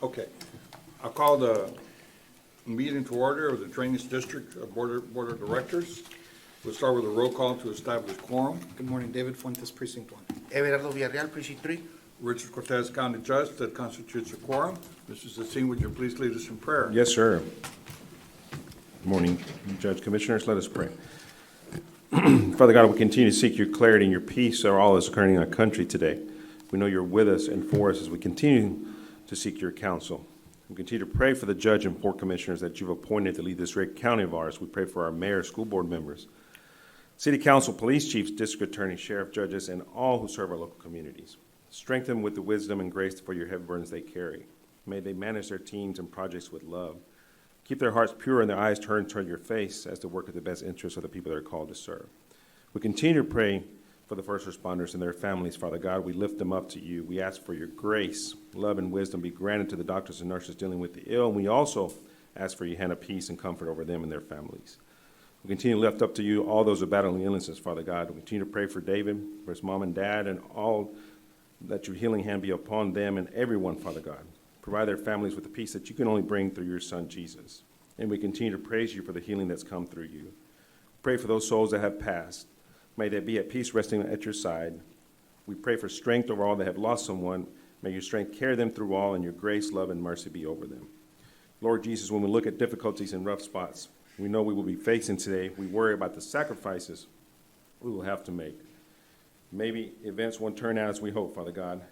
Okay. I'll call the meeting to order of the Drainage District Board of Directors. We'll start with a roll call to establish quorum. Good morning, David Fuentes, Precinct 1. Everardo Villarreal, Precinct 3. Richard Cortez, County Judge, that constitutes a quorum. Mr. Cecine, would you please lead us in prayer? Yes, sir. Good morning, Judge Commissioners. Let us pray. Father God, we continue to seek your clarity and your peace over all that's occurring in our country today. We know you're with us and for us as we continue to seek your counsel. We continue to pray for the judge and board commissioners that you've appointed to lead this great county of ours. We pray for our mayor, school board members, city council, police chiefs, district attorneys, sheriff, judges, and all who serve our local communities. Strengthen them with the wisdom and grace for your heavy burdens they carry. May they manage their teams and projects with love. Keep their hearts pure and their eyes turned toward your face as they work at the best interest of the people that are called to serve. We continue to pray for the first responders and their families, Father God. We lift them up to you. We ask for your grace, love, and wisdom be granted to the doctors and nurses dealing with the ill. And we also ask for your hand of peace and comfort over them and their families. We continue to lift up to you all those who are battling illnesses, Father God. We continue to pray for David, for his mom and dad, and all that your healing hand be upon them and everyone, Father God. Provide their families with the peace that you can only bring through your Son, Jesus. And we continue to praise you for the healing that's come through you. Pray for those souls that have passed. May they be at peace resting at your side. We pray for strength over all that have lost someone. May your strength carry them through all, and your grace, love, and mercy be over them. Lord Jesus, when we look at difficulties and rough spots we know we will be facing today, we worry about the sacrifices we will have to make. Maybe events won't turn out as we hope, Father God.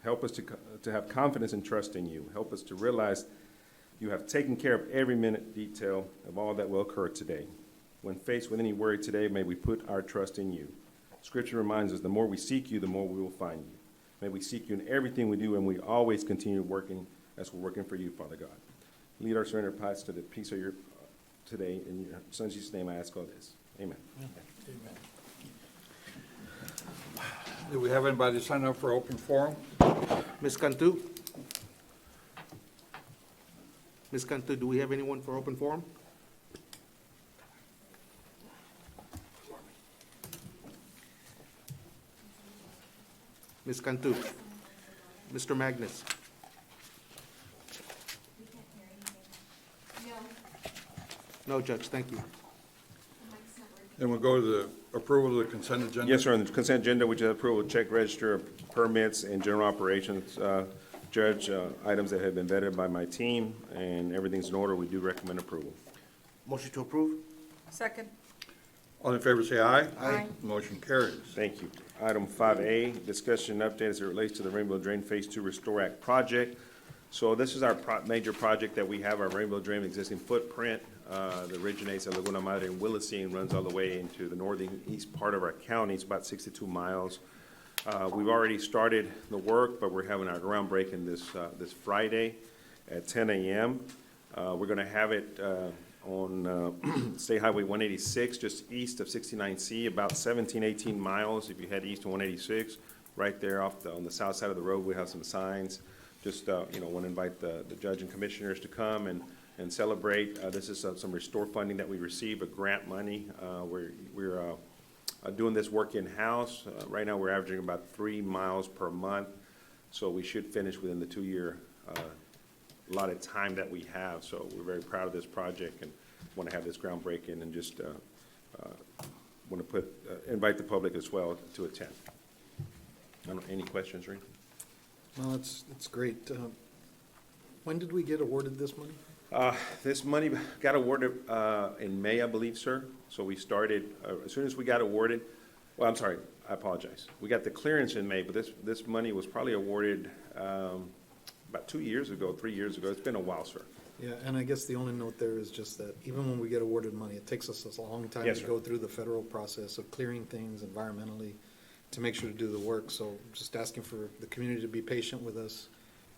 Help us to have confidence and trust in you. Help us to realize you have taken care of every minute detail of all that will occur today. When faced with any worry today, may we put our trust in you. Scripture reminds us the more we seek you, the more we will find you. May we seek you in everything we do, and we always continue working as we're working for you, Father God. Lead our surrendered paths to the peace of your today. In your Son Jesus' name I ask all this. Amen. Amen. Do we have anybody sign up for open forum? Ms. Cantu? Ms. Cantu, do we have anyone for open forum? Ms. Cantu? Mr. Magnus? No, Judge, thank you. Then we'll go to the approval of the consent agenda. Yes, sir. On the consent agenda, we just approve of check register, permits, and general operations. Judge, items that have been vetted by my team, and everything's in order. We do recommend approval. Motion to approve? Second. All in favor say aye. Aye. Motion carries. Thank you. Item 5A, discussion and update as it relates to the Rainbow Drain Phase 2 Restore Act project. So this is our major project that we have, our Rainbow Drain existing footprint that originates at Laguna Madre and Willacy and runs all the way into the northeast part of our county. It's about 62 miles. We've already started the work, but we're having our groundbreaking this Friday at 10 a.m. We're going to have it on State Highway 186, just east of 69C, about 17, 18 miles if you head east to 186. Right there on the south side of the road, we have some signs. Just, want to invite the judge and commissioners to come and celebrate. This is some restore funding that we receive, a grant money. We're doing this work in-house. Right now, we're averaging about 3 miles per month, so we should finish within the 2-year allotted time that we have. So we're very proud of this project and want to have this groundbreaking and just want to invite the public as well to attend. I don't know, any questions or anything? Well, it's great. When did we get awarded this money? This money got awarded in May, I believe, sir. So we started, as soon as we got awarded, well, I'm sorry, I apologize. We got the clearance in May, but this money was probably awarded about 2 years ago, 3 years ago. It's been a while, sir. Yeah, and I guess the only note there is just that even when we get awarded money, it takes us a long time Yes, to sir. go through the federal process of clearing things environmentally to make sure to do the work. So just asking for the community to be patient with us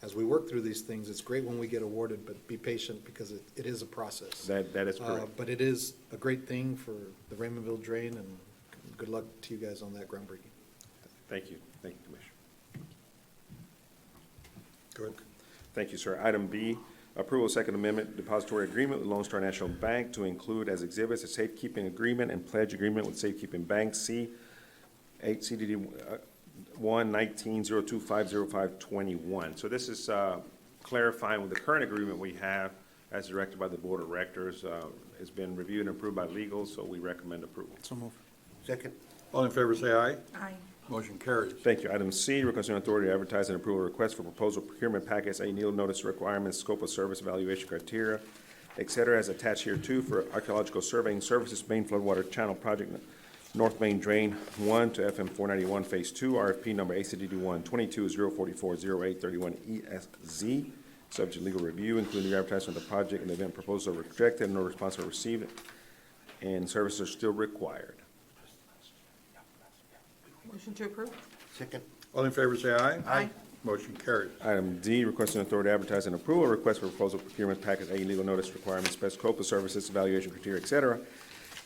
as we work through these things. It's great when we get awarded, but be patient because it is a process. That is correct. But it is a great thing for the Raymondville Drain, and good luck to you guys on that groundbreaking. Thank you. Thank you, Commissioner. Good. Thank you, sir. Item B, approval of Second Amendment depository agreement with Lone Star National Bank to include as exhibits a safekeeping agreement and pledge agreement with Safekeeping Bank C 8 CDD 1-19-02-50521. So this is clarifying with the current agreement we have as directed by the Board of Directors. It's been reviewed and approved by legal, so we recommend approval. So move. Second. All in favor, say aye. Aye. Motion carries. Thank you. Item C, requesting authority to advertise and approve a request for proposal procurement package, a Neal notice requirements, scope of service, evaluation criteria, et cetera, as attached here too for archaeological surveying services, main floodwater channel project, North Main Drain 1 to FM 491 Phase 2, RFP number ACDD 1-22-044-0831 ESZ, subject to legal review, including the advertisement of the project and the event proposal rejected, and no response were received, and services are still required. Motion to approve? Second. All in favor, say aye. Aye. Motion carries. Item D, requesting authority to advertise and approve a request for proposal procurement package, A, legal notice requirements, special scope of services, evaluation criteria, et cetera,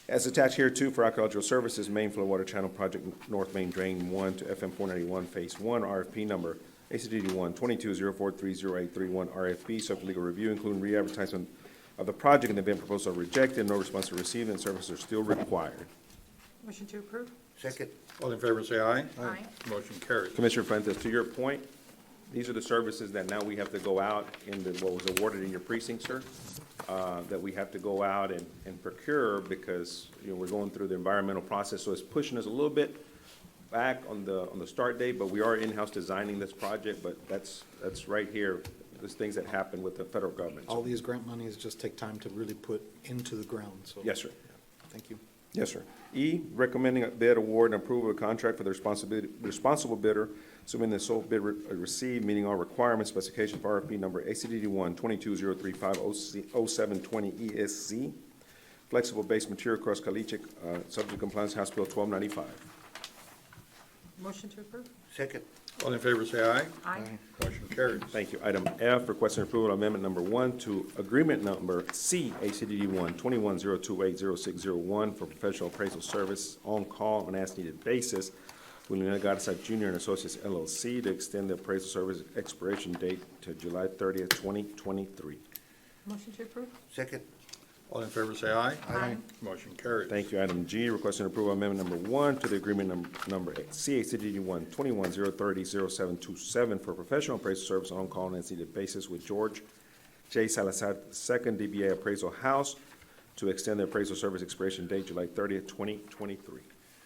as attached here too for archaeological services, main flow water channel project, North Main Drain 1 to FM 491 Phase 1, RFP number ACDD 1-22-043-0831 RFP, subject to legal review, including re-advertisement of the project and the event proposal rejected, no response were received, and services are still required. Motion to approve? Second. All in favor, say aye. Aye. Motion carries. Commissioner Fuentes, to your point, these are the services that now we have to go out in the, what was awarded in your precinct, sir, that we have to go out and procure because, you know, we're going through the environmental process, so it's pushing us a little bit back on the start date, but we are in-house designing this project, but that's right here, there's things that happen with the federal government. All these grant monies just take time to really put into the ground, so. Yes, sir. Thank you. Yes, sir. E, recommending a bid award and approval of contract for the responsible bidder, assuming the sole bid received, meeting all requirements, specifications for RFP number ACDD 1-22-035-0720 ESC, flexible base material cross collegiate, subject to compliance House Bill 1295. Motion to approve? Second. All in favor, say aye. Aye. Motion carries. Thank you. Item F, requesting approval of amendment number 1 to agreement number C, ACDD 1-21-028-0601 for professional appraisal service on call on as-needed basis with Leonard Goddard Jr. and Associates LLC to extend the appraisal service expiration date to July 30th, 2023. Motion to approve? Second. All in favor, say aye. Aye. Motion carries. Thank you. Item G, requesting approval of amendment number 1 to the agreement number C, ACDD 1-21-030-0727 for professional appraisal service on call on as-needed basis with George J. Salazar II, DBA Appraisal House, to extend the appraisal service expiration date July 30th, 2023.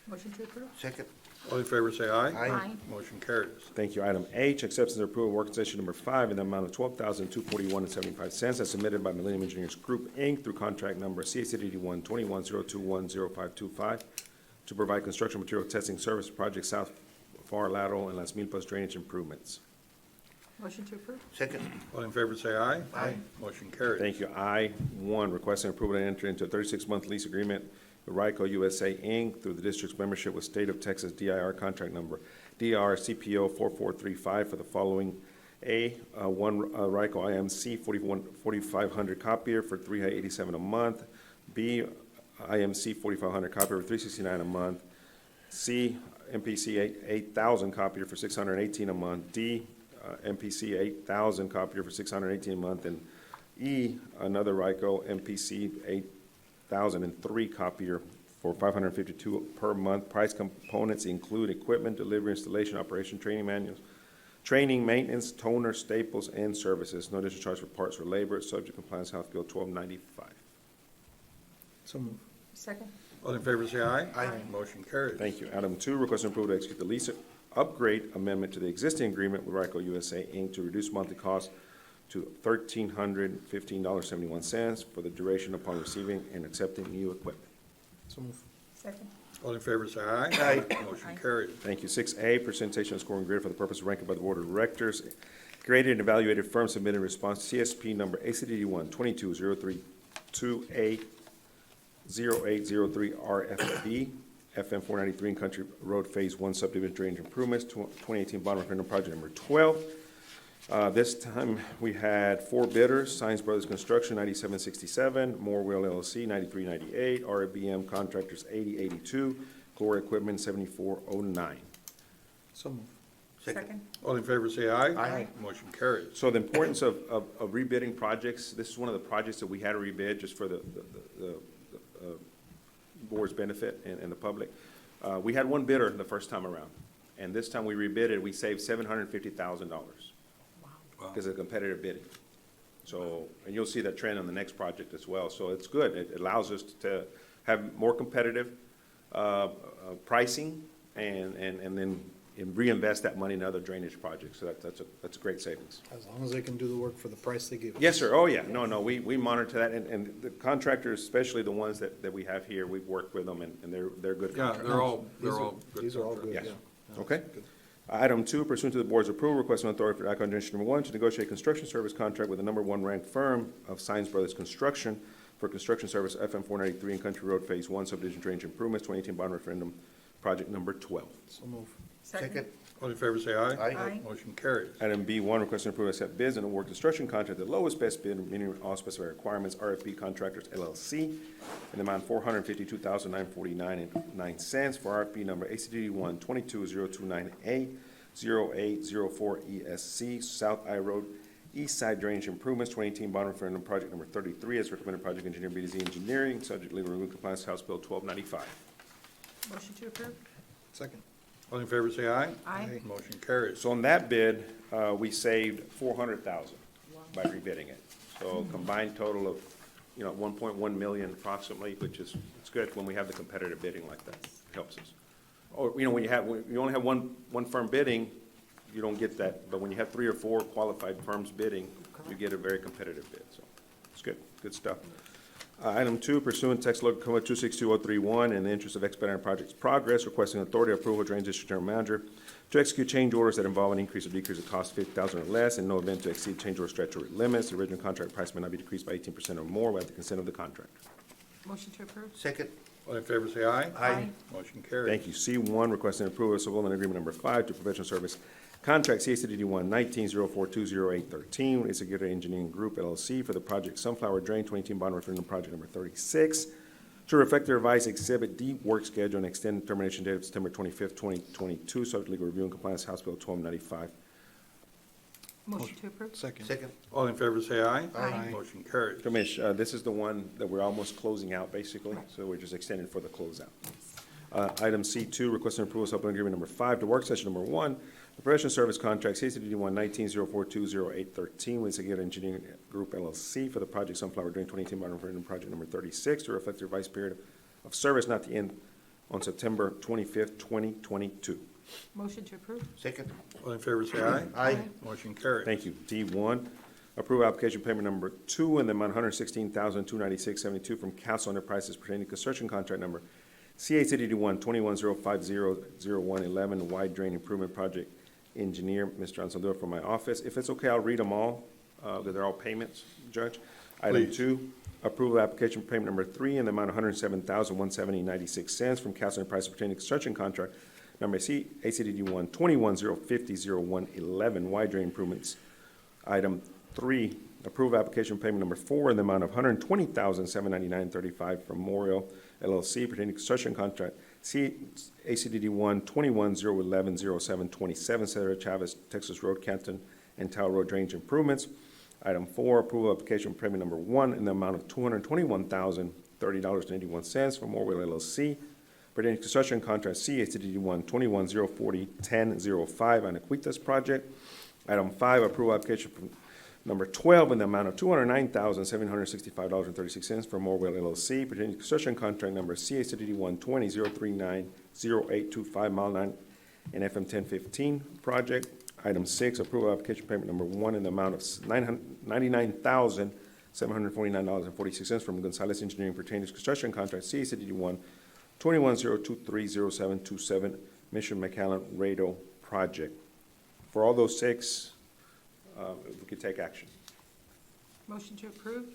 Motion to approve? Second. All in favor, say aye. Aye. Motion carries. Thank you. Item H, acceptance and approval of work session number 5 in the amount of $12,241.75 as submitted by Millennium Engineers Group, Inc. through contract number CACDD 1-21-021-0525 to provide construction material testing service project South Far Lateral and Las Milpas drainage improvements. Motion to approve? Second. All in favor, say aye. Aye. Motion carries. Thank you. I-1, requesting approval to enter into a 36-month lease agreement with RICO USA, Inc. through the district's membership with State of Texas DIR contract number DRCPO 4435 for the following: A, one RICO IMC 4500 copier for $387 a month. B, IMC 4500 copier for $369 a month. C, MPC 8000 copier for $618 a month. D, MPC 8000 copier for $618 a month. And E, another RICO MPC 8003 copier for $552 per month. Price components include equipment, delivery, installation, operation, training manuals, training, maintenance, toner, staples, and services. No additional charge for parts or labor. Subject to compliance House Bill 1295. So move. Second? All in favor, say aye. Aye. Motion carries. Thank you. Item 2, requesting approval to execute the lease upgrade amendment to the existing agreement with RICO USA, Inc. to reduce monthly costs to $1,315.71 for the duration upon receiving and accepting new equipment. So move. Second? All in favor, say aye. Aye. Motion Aye. carries. Thank you. 6A, presentation of scoring grid for the purpose of ranking by the Board of Directors. Graded and evaluated firms submitted response to CSP number ACDD 1-22-032A-0803 RFB, FM 493 and Country Road Phase 1 Subdivision Drainage Improvements, 2018 bond referendum project number 12. This time, we had 4 bidders: Science Brothers Construction, 9767, Morewell LLC, 9398, RBM Contractors, 8082, Gloria Equipment, 7409. So move. Second? All in favor, say aye. Aye. Motion carries. So the importance of rebidding projects, this is one of the projects that we had to rebid just for the board's benefit and the public. We had 1 bidder the first time around, and this time we rebidded, we saved $750,000. Wow. because of competitive bidding. So, and you'll see that trend on the next project as well. So it's good. It allows us to have more competitive pricing and then reinvest that money in other drainage projects. So that's a great savings. As long as they can do the work for the price they give us. Yes, sir. Oh, yeah. No, we monitor that. And the contractors, especially the ones that we have here, we've worked with them and they're good Yeah, contractors. they're all good. These are all good, Yes. yeah. No, Okay. that's good. Item 2, pursuant to the board's approval, requesting authority for Act on Number 1 to negotiate construction service contract with the number 1 ranked firm of Science Brothers Construction for construction service FM 493 and Country Road Phase 1 subdivision drainage improvements, 2018 bond referendum, project number 12. So move. Second. All in favor, say aye. Aye. Motion carries. Item B1, requesting approval to accept bids and award construction contract at the lowest best bid, meeting all specified requirements, RFP Contractors LLC, in the amount $452,949.09 for RFP number ACD 1-22029A 0804 ESC, South I Road, East Side Drainage Improvements, 2018 bond referendum, project number 33, as recommended project engineer BDZ Engineering, subject to legal review compliance, House Bill 1295. Motion to approve? Second. All in favor, say aye. Aye. Motion carries. So on that bid, we saved $400,000 by rebidding it. So combined total of, 1.1 million approximately, which is, it's good when we have the competitive bidding like that. It helps us. Or, when you only have one firm bidding, you don't get that. But when you have 3 or 4 qualified firms bidding, you get a very competitive bid. So it's good stuff. Item 2, pursuant to text local code 262031, in the interest of expediting project's progress, requesting authority approval of Drainage District General Manager to execute change orders that involve an increase or decrease of cost $50,000 or less, and no event to exceed change order statutory limits. The original contract price may not be decreased by 18% or more without the consent of the contractor. Motion to approve? Second. All in favor, say aye. Aye. Motion carries. Thank you. C1, requesting approval of supplemental agreement number 5 to professional service contract CACDD 1-19-0420-813 with Executive Engineering Group LLC for the project Sunflower Drain 2018 bond referendum project number 36 to reflect the revised Exhibit D work schedule and extend the termination date of September 25th, 2022, subject to legal review and compliance, House Bill 1295. Motion to approve? Second. Second. All in favor, say aye. Aye. Motion carries. Commish, this is the one that we're almost closing out, basically, so we're just extending for the closeout. Item C2, requesting approval of supplemental agreement number 5 to work session number 1, the professional service contract, CACDD 1-19-0420-813 with Executive Engineering Group LLC for the project Sunflower Drain 2018 bond referendum project number 36 to reflect the revised period of service not to end on September 25th, 2022. Motion to approve? Second. All in favor, say aye. Aye. Motion carries. Thank you. D1, approve application payment number 2 in the amount $116,296.72 from Council Enterprises pertaining to construction contract number CACDD 1-21-050-0111 wide drain improvement project engineer, Mr. Ansaldor, from my office. If it's okay, I'll read them all, because they're all payments, Judge. Item Please. 2, approval application payment number 3 in the amount of $107,170.96 from Council Enterprises pertaining to construction contract number CACDD 1-21-050-0111 wide drain improvements. Item 3, approve application payment number 4 in the amount of $120,799.35 from Memorial LLC pertaining to construction contract ACDD 1-21-011-0727 Senator Chavez, Texas Road, Canton, and Tower Road drainage improvements. Item 4, approval application payment number 1 in the amount of $221,030.81 from Memorial LLC pertaining to construction contract CACDD 1-21-040-1005 on Aquitas project. Item 5, approval application number 12 in the amount of $209,765.36 from Morwell LLC pertaining to construction contract number CACDD 1-20-039-0825 Mile 9 and FM 1015 project. Item 6, approval application payment number 1 in the amount of $99,749.46 from Gonzalez Engineering pertaining to construction contract CACDD 1-21-023-0727 Mission McAllen Rado project. For all those 6, if we could take action. Motion to approve,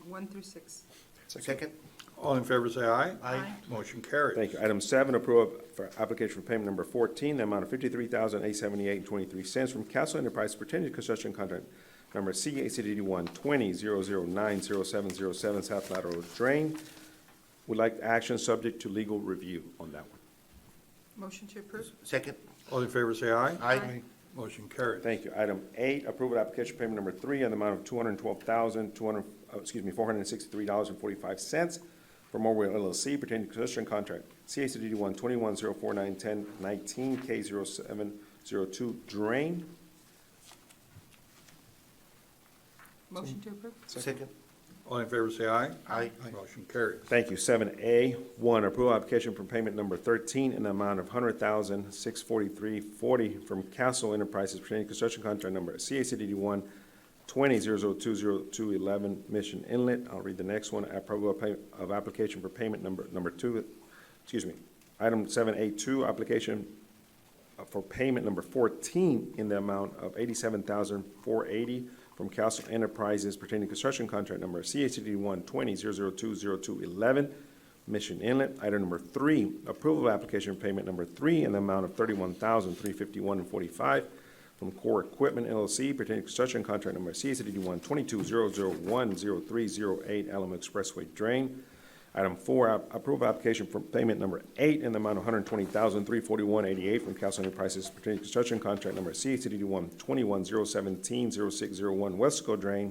1 through 6. Second. All in favor, say aye. Aye. Motion carries. Thank you. Item 7, approval for application for payment number 14, the amount of $53,878.23 from Castle Enterprise pertaining to construction contract number CACDD 1-20-009-0707 South Lateral Drain. Would like action subject to legal review on that one. Motion to approve? Second. All in favor, say aye. Aye. Motion carries. Thank you. Item 8, approval application payment number 3 in the amount of $463.45 for Morwell LLC pertaining to construction contract CACDD 1-21-049-1019 K0702 drain. Motion to approve? Second. All in favor, say aye. Aye. Motion carries. Thank you. 7A, one, approval application for payment number 13 in the amount of $100,643.40 from Castle Enterprises pertaining to construction contract number CACD 1-20-0020211 Mission Inlet. I'll read the next one. Approval of application for payment number 2, item 7A2, application for payment number 14 in the amount of $87,480 from Castle Enterprises pertaining to construction contract number CACD 1-20-0020211 Mission Inlet. Item number 3, approval of application for payment number 3 in the amount of $31,351.45 from Core Equipment LLC pertaining to construction contract number CACD 1-22-001-0308 Alamo Expressway Drain. Item 4, approval application for payment number 8 in the amount of $120,341.88 from Castle Enterprises pertaining to construction contract number CACD 1-21-017-0601 Wesco Drain.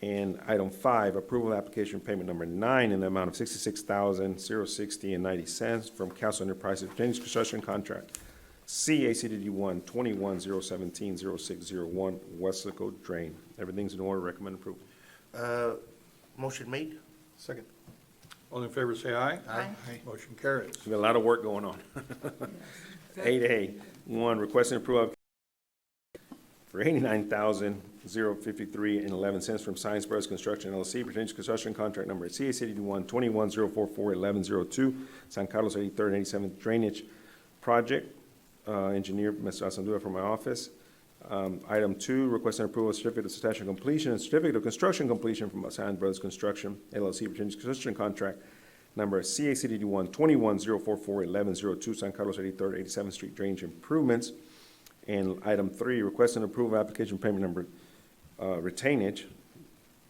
And item 5, approval application payment number 9 in the amount of $66,060.90 from Castle Enterprises pertaining to construction contract CACD 1-21-017-0601 Wesco Drain. Everything's in order. Recommend approval. Motion made. Second. All in favor, say aye. Aye. Motion carries. We got a lot of work going on. 8A, one, requesting approval for $89,053.11 from Science Brothers Construction LLC pertaining to construction contract number CACD 1-21-044-1102 San Carlos 83rd and 87th Drainage Project. Engineer, Mr. Asandua from my office. Item 2, requesting approval of certificate of substantial completion and certificate of construction completion from Science Brothers Construction LLC pertaining to construction contract number CACD 1-21-044-1102 San Carlos 83rd, 87th Street Drainage Improvements. And item 3, requesting approval of application payment number retainage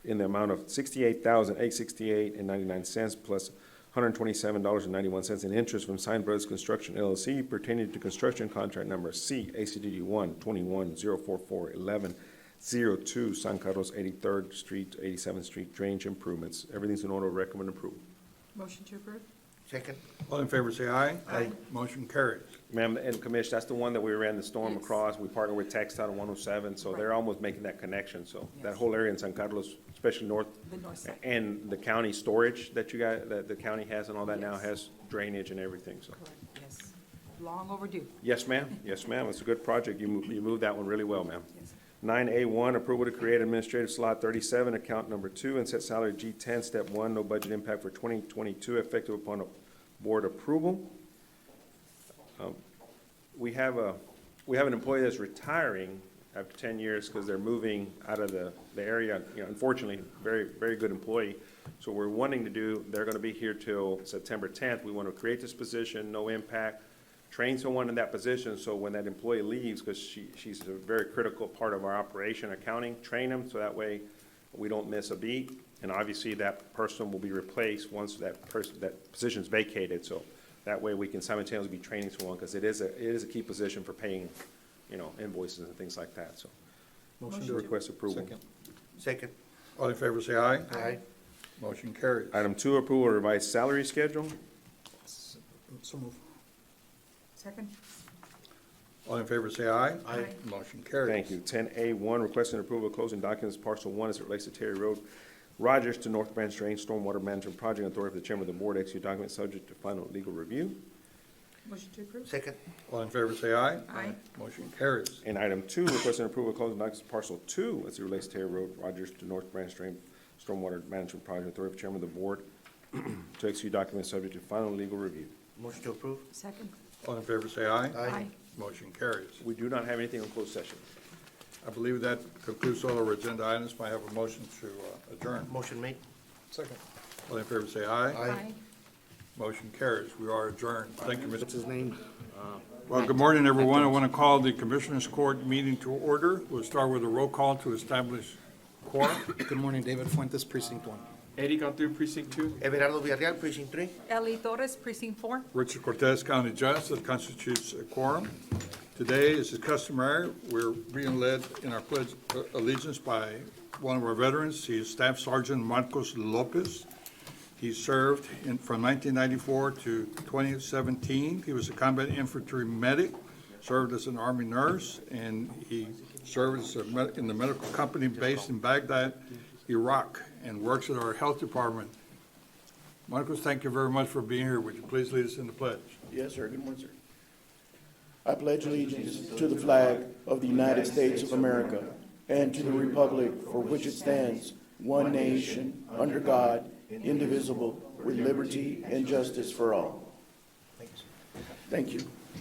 in the amount of $68,868.99 plus $127.91 in interest from Science Brothers Construction LLC pertaining to construction contract number CACD 1-21-044-1102 San Carlos 83rd Street, 87th Street Drainage Improvements. Everything's in order. Recommend approval. Motion to approve? Second. All in favor, say aye. Aye. Motion carries. Ma'am, and Commissioner, that's the one that we ran the storm Yes. across. We partnered with Textile on 107, so they're Right. almost making that connection. So that Yes. whole area in San Carlos, especially north, The north side. and the county storage that you got, that the county has and all that now Yes. has drainage and everything, so. Correct, yes. Long overdue. Yes, ma'am. Yes, ma'am. It's a good project. You moved that one really well, ma'am. Yes. 9A1, approval to create administrative slot 37, account number 2, and set salary G10, step 1, no budget impact for 2022, effective upon board approval. We have an employee that's retiring after 10 years because they're moving out of the area. You know, unfortunately, very, very good employee. So we're wanting to do, they're going to be here till September 10th. We want to create this position, no impact, train someone in that position so when that employee leaves, because she's a very critical part of our operation, accounting, train them so that way we don't miss a beat. And obviously that person will be replaced once that position's vacated. So that way we can simultaneously be training someone because it is a key position for paying, invoices and things like that. So Motion to request approval. Second. Second. All in favor, say aye. Aye. Motion carries. Item 2, approval of revised salary schedule. So move. Second? All in favor, say aye. Aye. Motion carries. Thank you. 10A1, requesting approval of closing documents, parcel 1 as it relates to Terry Road, Rogers to North Branch Drain Stormwater Management Project. Authority of the Chairman of the Board, execute documents subject to final legal review. Motion to approve? Second. All in favor, say aye. Aye. Motion carries. And item 2, requesting approval of closing documents, parcel 2 as it relates to Terry Road, Rogers to North Branch Drain Stormwater Management Project. Authority of the Chairman of the Board to execute documents subject to final legal review. Motion to approve. Second? All in favor, say aye. Aye. Motion carries. We do not have anything on closed session. I believe that concludes all our agenda items. May I have a motion to adjourn? Motion made. Second. All in favor, say aye. Aye. Motion carries. We are adjourned. Thank you, What's Mr. his name? Well, good morning, everyone. I want to call the Commissioners Court meeting to order. We'll start with a roll call to establish quorum. Good morning, David Fuentes, Precinct 1. Eddie Cantu, Precinct 2. Everardo Villarreal, Precinct 3. Ellie Torres, Precinct 4. Richard Cortez, County Judge, that constitutes a quorum. Today, as is customary, we're being led in our pledge of allegiance by one of our veterans. He is Staff Sergeant Marcos Lopez. He served from 1994 to 2017. He was a combat infantry medic, served as an Army nurse, and he served as in the medical company based in Baghdad, Iraq, and works at our health department. Marcos, thank you very much for being here. Would you please lead us in the pledge? Yes, sir. Good morning, sir. I pledge allegiance to the flag of the United States of America and to the republic for which it stands, one nation, under God, indivisible, with liberty and justice for all. Thank you.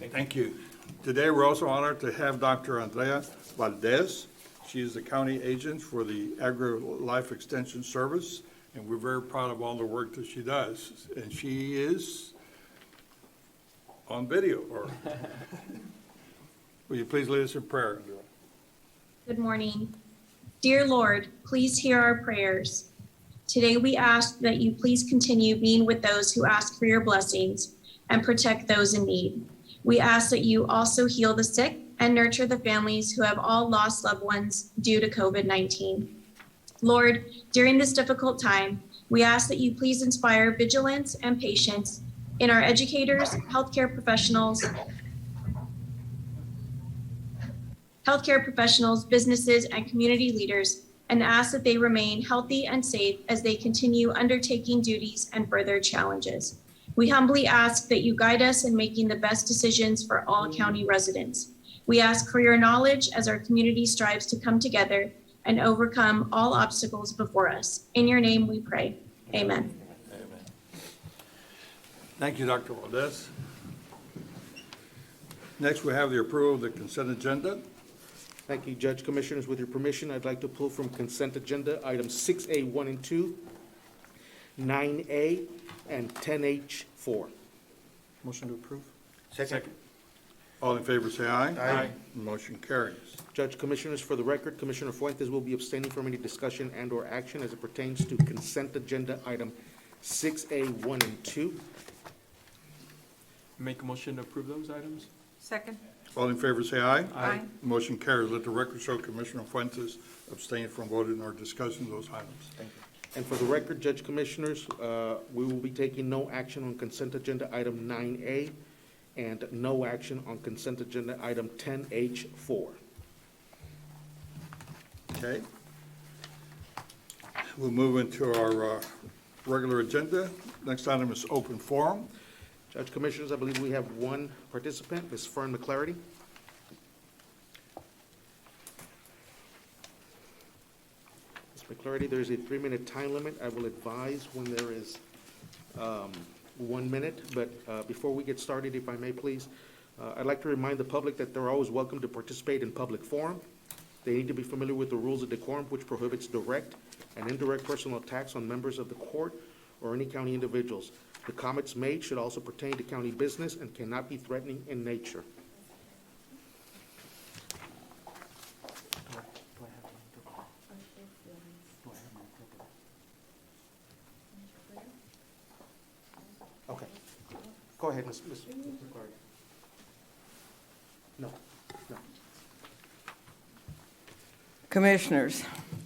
Thank you. Today, we're also honored to have Dr. Andrea Valdez. She is the county agent for the Agri-Life Extension Service, and we're very proud of all the work that she does. And she is on video, or will you please lead us in prayer? Good morning. Dear Lord, please hear our prayers. Today we ask that you please continue being with those who ask for your blessings and protect those in need. We ask that you also heal the sick and nurture the families who have all lost loved ones due to COVID-19. Lord, during this difficult time, we ask that you please inspire vigilance and patience in our educators, healthcare professionals, businesses, and community leaders, and ask that they remain healthy and safe as they continue undertaking duties and further challenges. We humbly ask that you guide us in making the best decisions for all county residents. We ask for your knowledge as our community strives to come together and overcome all obstacles before us. In your name we pray. Amen. Thank you, Dr. Valdez. Next, we have the approval of the consent agenda. Thank you, Judge. Commissioners, with your permission, I'd like to pull from consent agenda items 6A, 1 and 2, 9A, and 10H4. Motion to approve? Second. All in favor, say aye. Aye. Motion carries. Judge, Commissioners, for the record, Commissioner Fuentes will be abstaining from any discussion and/or action as it pertains to consent agenda item 6A, 1 and 2. Make a motion to approve those items? Second. All in favor, say aye. Aye. Motion carries. Let the record show Commissioner Fuentes abstained from voting or discussing those items. And for the record, Judge, Commissioners, we will be taking no action on consent agenda item 9A and no action on consent agenda item 10H4. Okay. We'll move into our regular agenda. Next item is open forum. Judge, Commissioners, I believe we have one participant, Ms. Fern McClarity. Ms. McClarity, there is a 3-minute time limit. I will advise when there is 1 minute, but before we get started, if I may please, I'd like to remind the public that they're always welcome to participate in public forum. They need to be familiar with the rules of decorum, which prohibits direct and indirect personal attacks on members of the court or any county individuals. The comments made should also pertain to county business and cannot be threatening in nature. Okay. Go ahead, Ms. McClarty. No. Commissioners,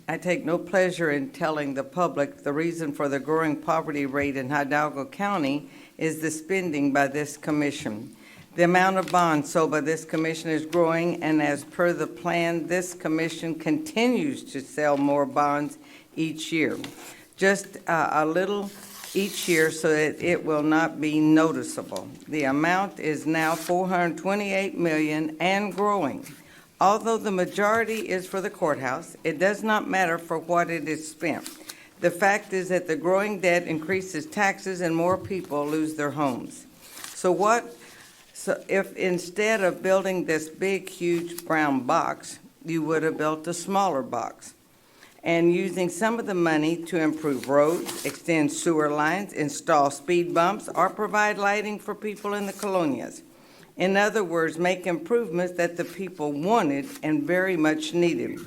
I take no pleasure in telling the public the reason for the growing poverty rate in Hidalgo County is the spending by this commission. The amount of bonds sold by this commission is growing, and as per the plan, this commission continues to sell more bonds each year. Just a little each year so that it will not be noticeable. The amount is now $428 million and growing. Although the majority is for the courthouse, it does not matter for what it is spent. The fact is that the growing debt increases taxes and more people lose their homes. So if instead of building this big, huge brown box, you would have built a smaller box and using some of the money to improve roads, extend sewer lines, install speed bumps, or provide lighting for people in the colonias. In other words, make improvements that the people wanted and very much needed.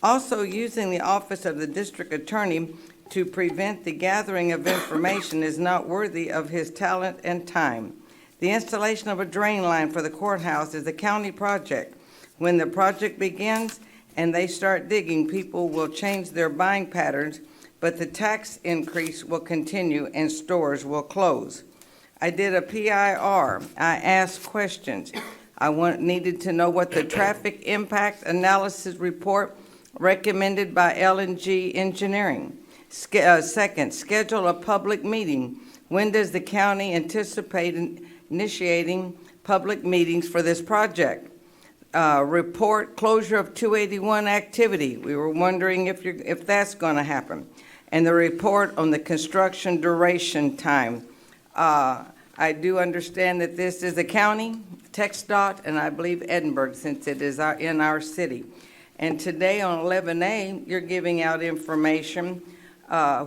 Also, using the office of the district attorney to prevent the gathering of information is not worthy of his talent and time. The installation of a drain line for the courthouse is a county project. When the project begins and they start digging, people will change their buying patterns, but the tax increase will continue and stores will close. I did a PIR. I asked questions. Needed to know what the traffic impact analysis report recommended by L&G Engineering. Second, schedule a public meeting. When does the county anticipate initiating public meetings for this project? Report closure of 281 activity. We were wondering if that's going to happen. And the report on the construction duration time. I do understand that this is the county, TxDOT, and I believe Edinburgh, since it is in our city. And today on 11A, you're giving out information,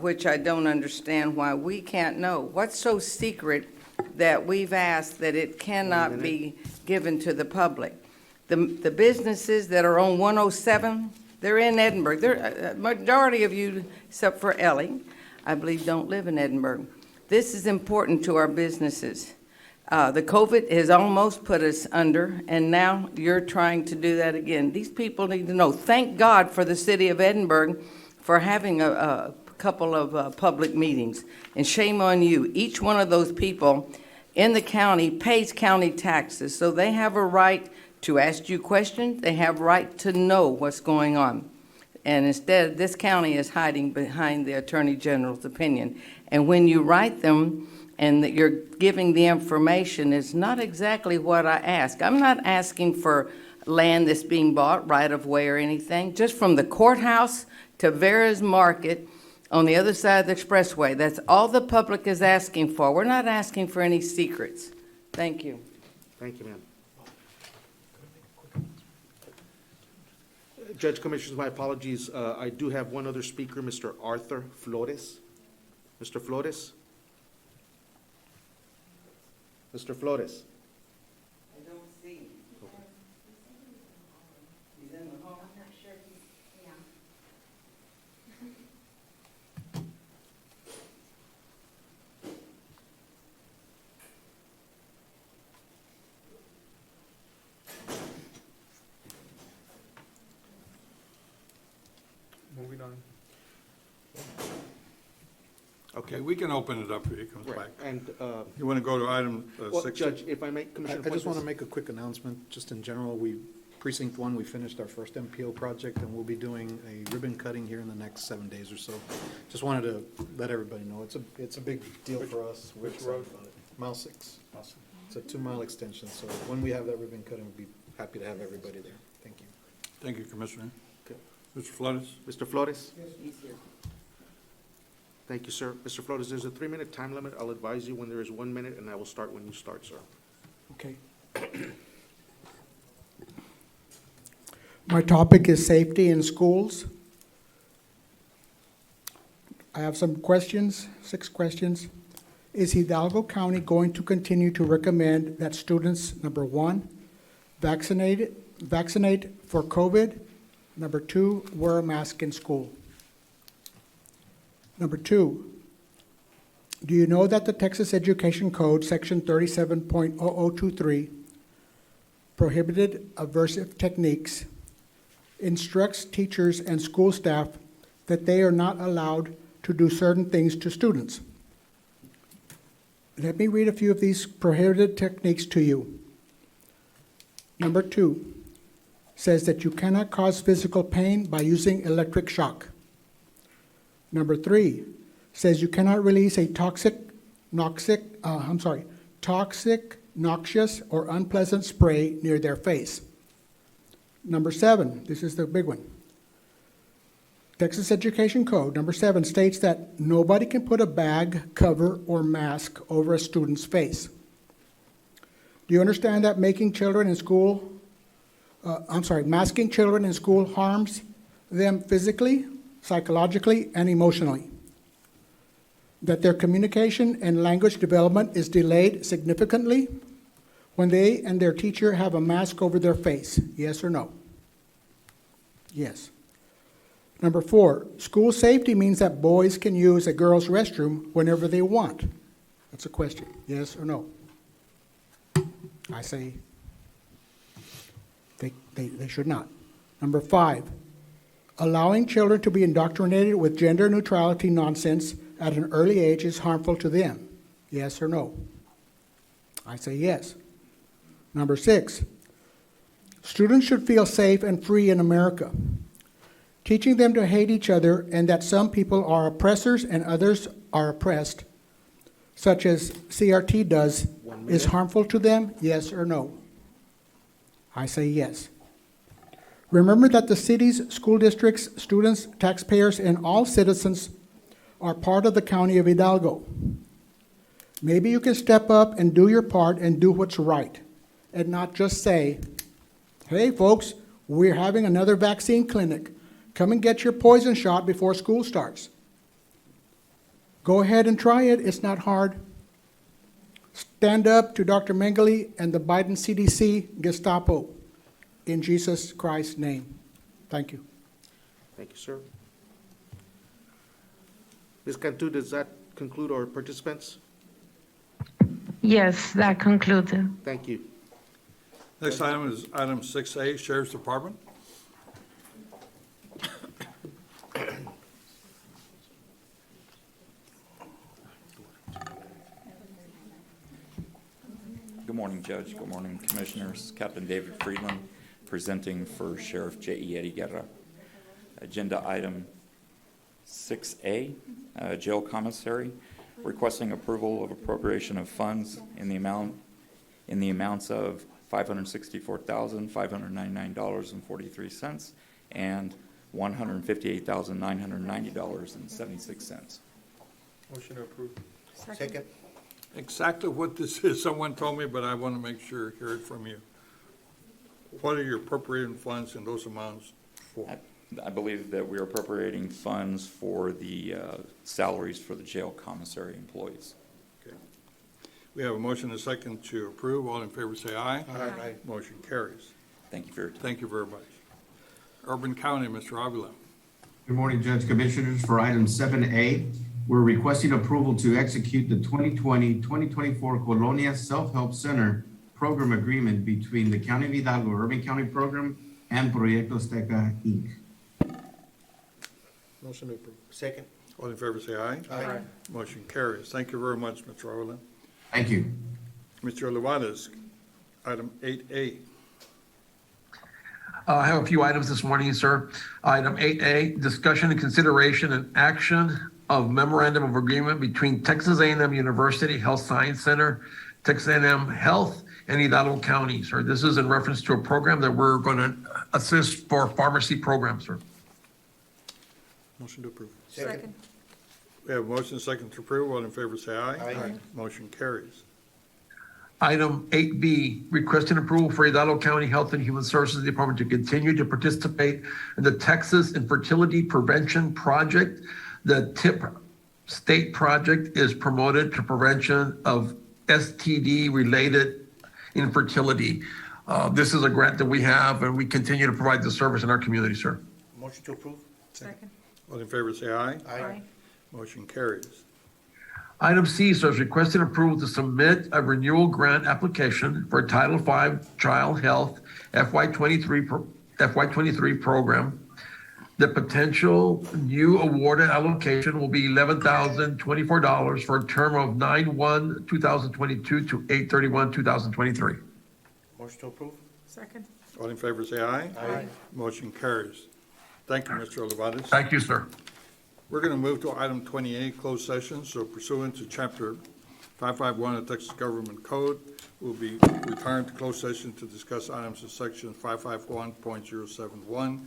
which I don't understand why we can't know. What's so secret that we've asked that it cannot be given to the public? The businesses that are on 107, they're in Edinburgh. Majority of you, except for Ellie, I believe, don't live in Edinburgh. This is important to our businesses. The COVID has almost put us under, and now you're trying to do that again. These people need to know. Thank God for the city of Edinburgh for having a couple of public meetings, and shame on you. Each one of those people in the county pays county taxes, so they have a right to ask you questions. They have right to know what's going on. And instead, this county is hiding behind the Attorney General's opinion. And when you write them and that you're giving the information, it's not exactly what I ask. I'm not asking for land that's being bought, right of way or anything, just from the courthouse to Vera's Market on the other side of the expressway. That's all the public is asking for. We're not asking for any secrets. Thank you. Thank you, ma'am. Judge, Commissioners, my apologies. I do have one other speaker, Mr. Arthur Flores. Mr. Flores? Mr. Flores? I don't see him. He's in the hall. I'm not sure yeah. Moving on. Okay, we can open it up if he comes back. Right, and, You want to go to item well, 6? Judge, if I may, Commissioner I just want to Fuentes? make a quick announcement, just in general, Precinct 1, we finished our first MPO project, and we'll be doing a ribbon cutting here in the next 7 days or so. Just wanted to let everybody know, it's a big deal for us. We're which road? excited about it. Mile 6. It's a 2-mile extension, so when we have that ribbon cutting, we'll be happy to have everybody there. Thank you. Thank you, Commissioner. Okay. Mr. Flores? Mr. Flores? Thank you, sir. Mr. Flores, there's a 3-minute time limit. I'll advise you when there is 1 minute, and I will start when you start, sir. Okay. My topic is safety in schools. I have some questions, 6 questions. Is Hidalgo County going to continue to recommend that students, number 1, vaccinate for COVID? Number 2, wear a mask in school. Number 2, do you know that the Texas Education Code, Section 37.0023, prohibited aversive techniques, instructs teachers and school staff that they are not allowed to do certain things to students? Let me read a few of these prohibited techniques to you. Number 2 says that you cannot cause physical pain by using electric shock. Number 3 says you cannot release a toxic, noxious, or unpleasant spray near their face. Number 7, this is the big one. Texas Education Code, number 7, states that nobody can put a bag, cover, or mask over a student's face. Do you understand that masking children in school harms them physically, psychologically, and emotionally? That their communication and language development is delayed significantly when they and their teacher have a mask over their face? Yes or no? Yes. Number 4, school safety means that boys can use a girl's restroom whenever they want. That's a question. Yes or no? I say they should not. Number 5, allowing children to be indoctrinated with gender neutrality nonsense at an early age is harmful to them. Yes or no? I say yes. Number 6, Students should feel safe and free in America. Teaching them to hate each other and that some people are oppressors and others are oppressed, such as CRT does, is harmful to them, yes or no? I say yes. Remember that the cities, school districts, students, taxpayers, and all citizens are part of the county of Hidalgo. Maybe you can step up and do your part and do what's right, and not just say, hey folks, we're having another vaccine clinic. Come and get your poison shot before school starts. Go ahead and try it, it's not hard. Stand up to Dr. Mengele and the Biden CDC Gestapo in Jesus Christ's name. Thank you. Thank you, sir. Ms. Cantu, does that conclude our participants? Yes, that concludes it. Thank you. Next item is item 6A, Sheriff's Department. Good morning, Judge. Good morning, Commissioners. Captain David Friedland, presenting for Sheriff J.E. Eddie Guerra. Agenda item 6A, Jail Commissary, requesting approval of appropriation of funds in the amounts of $564,599.43 and $158,990.76. Motion to approve. Second. Exactly what this is, someone told me, but I want to make sure, hear it from you. What are you appropriating funds in those amounts for? I believe that we are appropriating funds for the salaries for the jail commissary employees. Okay. We have a motion and a second to approve. All in favor say aye. Aye. Motion carries. Thank you for your time. Thank you very much. Urban County, Mr. Avila. Good morning, Judge Commissioners. For item 7A, we're requesting approval to execute the 2020-2024 Colonia Self-Help Center Program Agreement between the County of Hidalgo Urban County Program and Proyecto Azteca, Inc. Motion to approve. Second. All in favor say aye. Aye. Motion carries. Thank you very much, Mr. Avila. Thank you. Mr. Olivares, item 8A. I have a few items this morning, sir. Item 8A, discussion and consideration and action of memorandum of agreement between Texas A&M University Health Science Center, Texas A&M Health, and Hidalgo County, sir. This is in reference to a program that we're going to assist for pharmacy programs, sir. Motion to approve. Second. We have a motion and a second to approve. All in favor say aye. Aye. Motion carries. Item 8B, requesting approval for Hidalgo County Health and Human Services Department to continue to participate in the Texas Infertility Prevention Project. The TIP state project is promoted to prevention of STD-related infertility. This is a grant that we have, and we continue to provide the service in our community, sir. Motion to approve. Second. All in favor say aye. Aye. Motion carries. Item C, sir, is requesting approval to submit a renewal grant application for Title V Child Health FY23 program. The potential new awarded allocation will be $11,024 for a term of 9/1/2022 to 8/31/2023. Motion to approve. Second. All in favor say aye. Aye. Motion carries. Thank you, Mr. Olivares. Thank you, sir. We're going to move to item 28, closed session. So pursuant to Chapter 551 of the Texas Government Code, we'll be retiring to closed session to discuss items in section 551.071,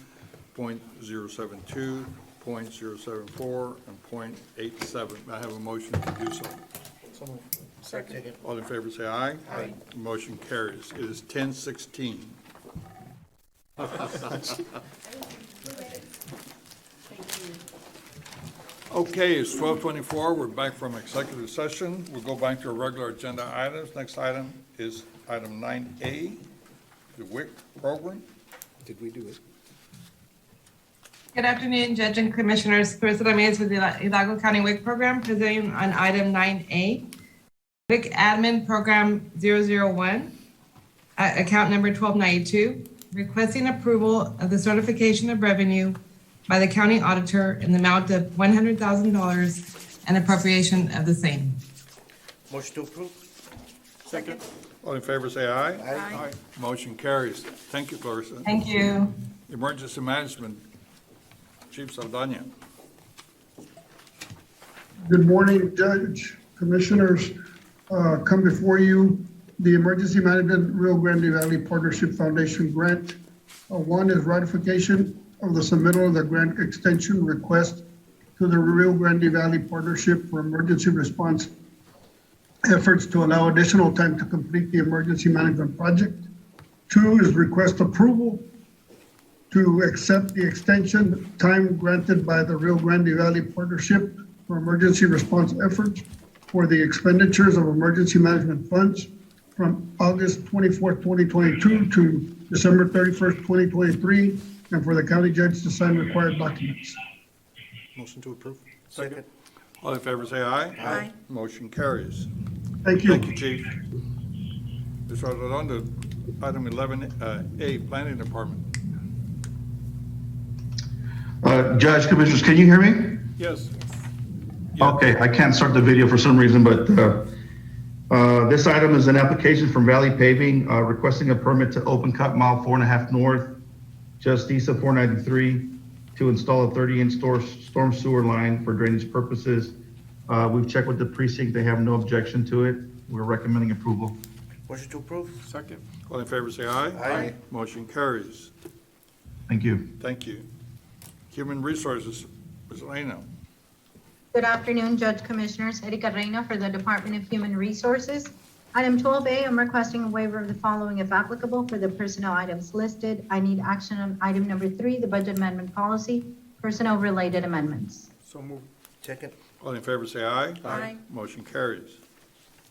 .072, .074, and .87. May I have a motion to do so? Second. All in favor say aye. Aye. Motion carries. It is 10:16. Okay, it's 12:24. We're back from executive session. We'll go back to our regular agenda items. Next item is item 9A, the Wic Program. Did we do it? Good afternoon, Judge and Commissioners. Clarissa Ramirez with the Hidalgo County Wic Program, presenting on item 9A. Wic Admin Program 001, account number 1292, requesting approval of the certification of revenue by the county auditor in the amount of $100,000 and appropriation of the same. Motion to approve. Second. All in favor, say aye. Aye. Motion carries. Thank you, Clarissa. Thank you. Emergency Management, Chief Saldana. Good morning, Judge, Commissioners. Come before you, the Emergency Management Rio Grande Valley Partnership Foundation grant. One is ratification of the submittal of the grant extension request to the Rio Grande Valley Partnership for Emergency Response efforts to allow additional time to complete the emergency management project. Two is request approval to accept the extension time granted by the Rio Grande Valley Partnership for emergency response efforts for the expenditures of emergency management funds from August 24th, 2022 to December 31st, 2023, and for the county judge to sign required documents. Motion to approve. Second. All in favor, say aye. Aye. Motion carries. Thank you. Thank you, Chief. Mr. Arredondo, item 11A, Planning Department. Judge, Commissioners, can you hear me? Yes. Yeah. Okay, I can't start the video for some reason, but this item is an application from Valley Paving requesting a permit to open cut mile 4.5 north, just east of 493, to install a 30-inch storm sewer line for drainage purposes. We've checked with the precinct. They have no objection to it. We're recommending approval. Motion to approve. Second. All in favor, say aye. Aye. Motion carries. Thank you. Thank you. Human Resources, Ms. Elena. Good afternoon, Judge Commissioners. Erika Reina for the Department of Human Resources. Item 12A, I'm requesting a waiver of the following if applicable for the personnel items listed. I need action on item number 3, the budget amendment policy, personnel-related amendments. So moved. Second. All in favor, say aye. Aye. Motion carries.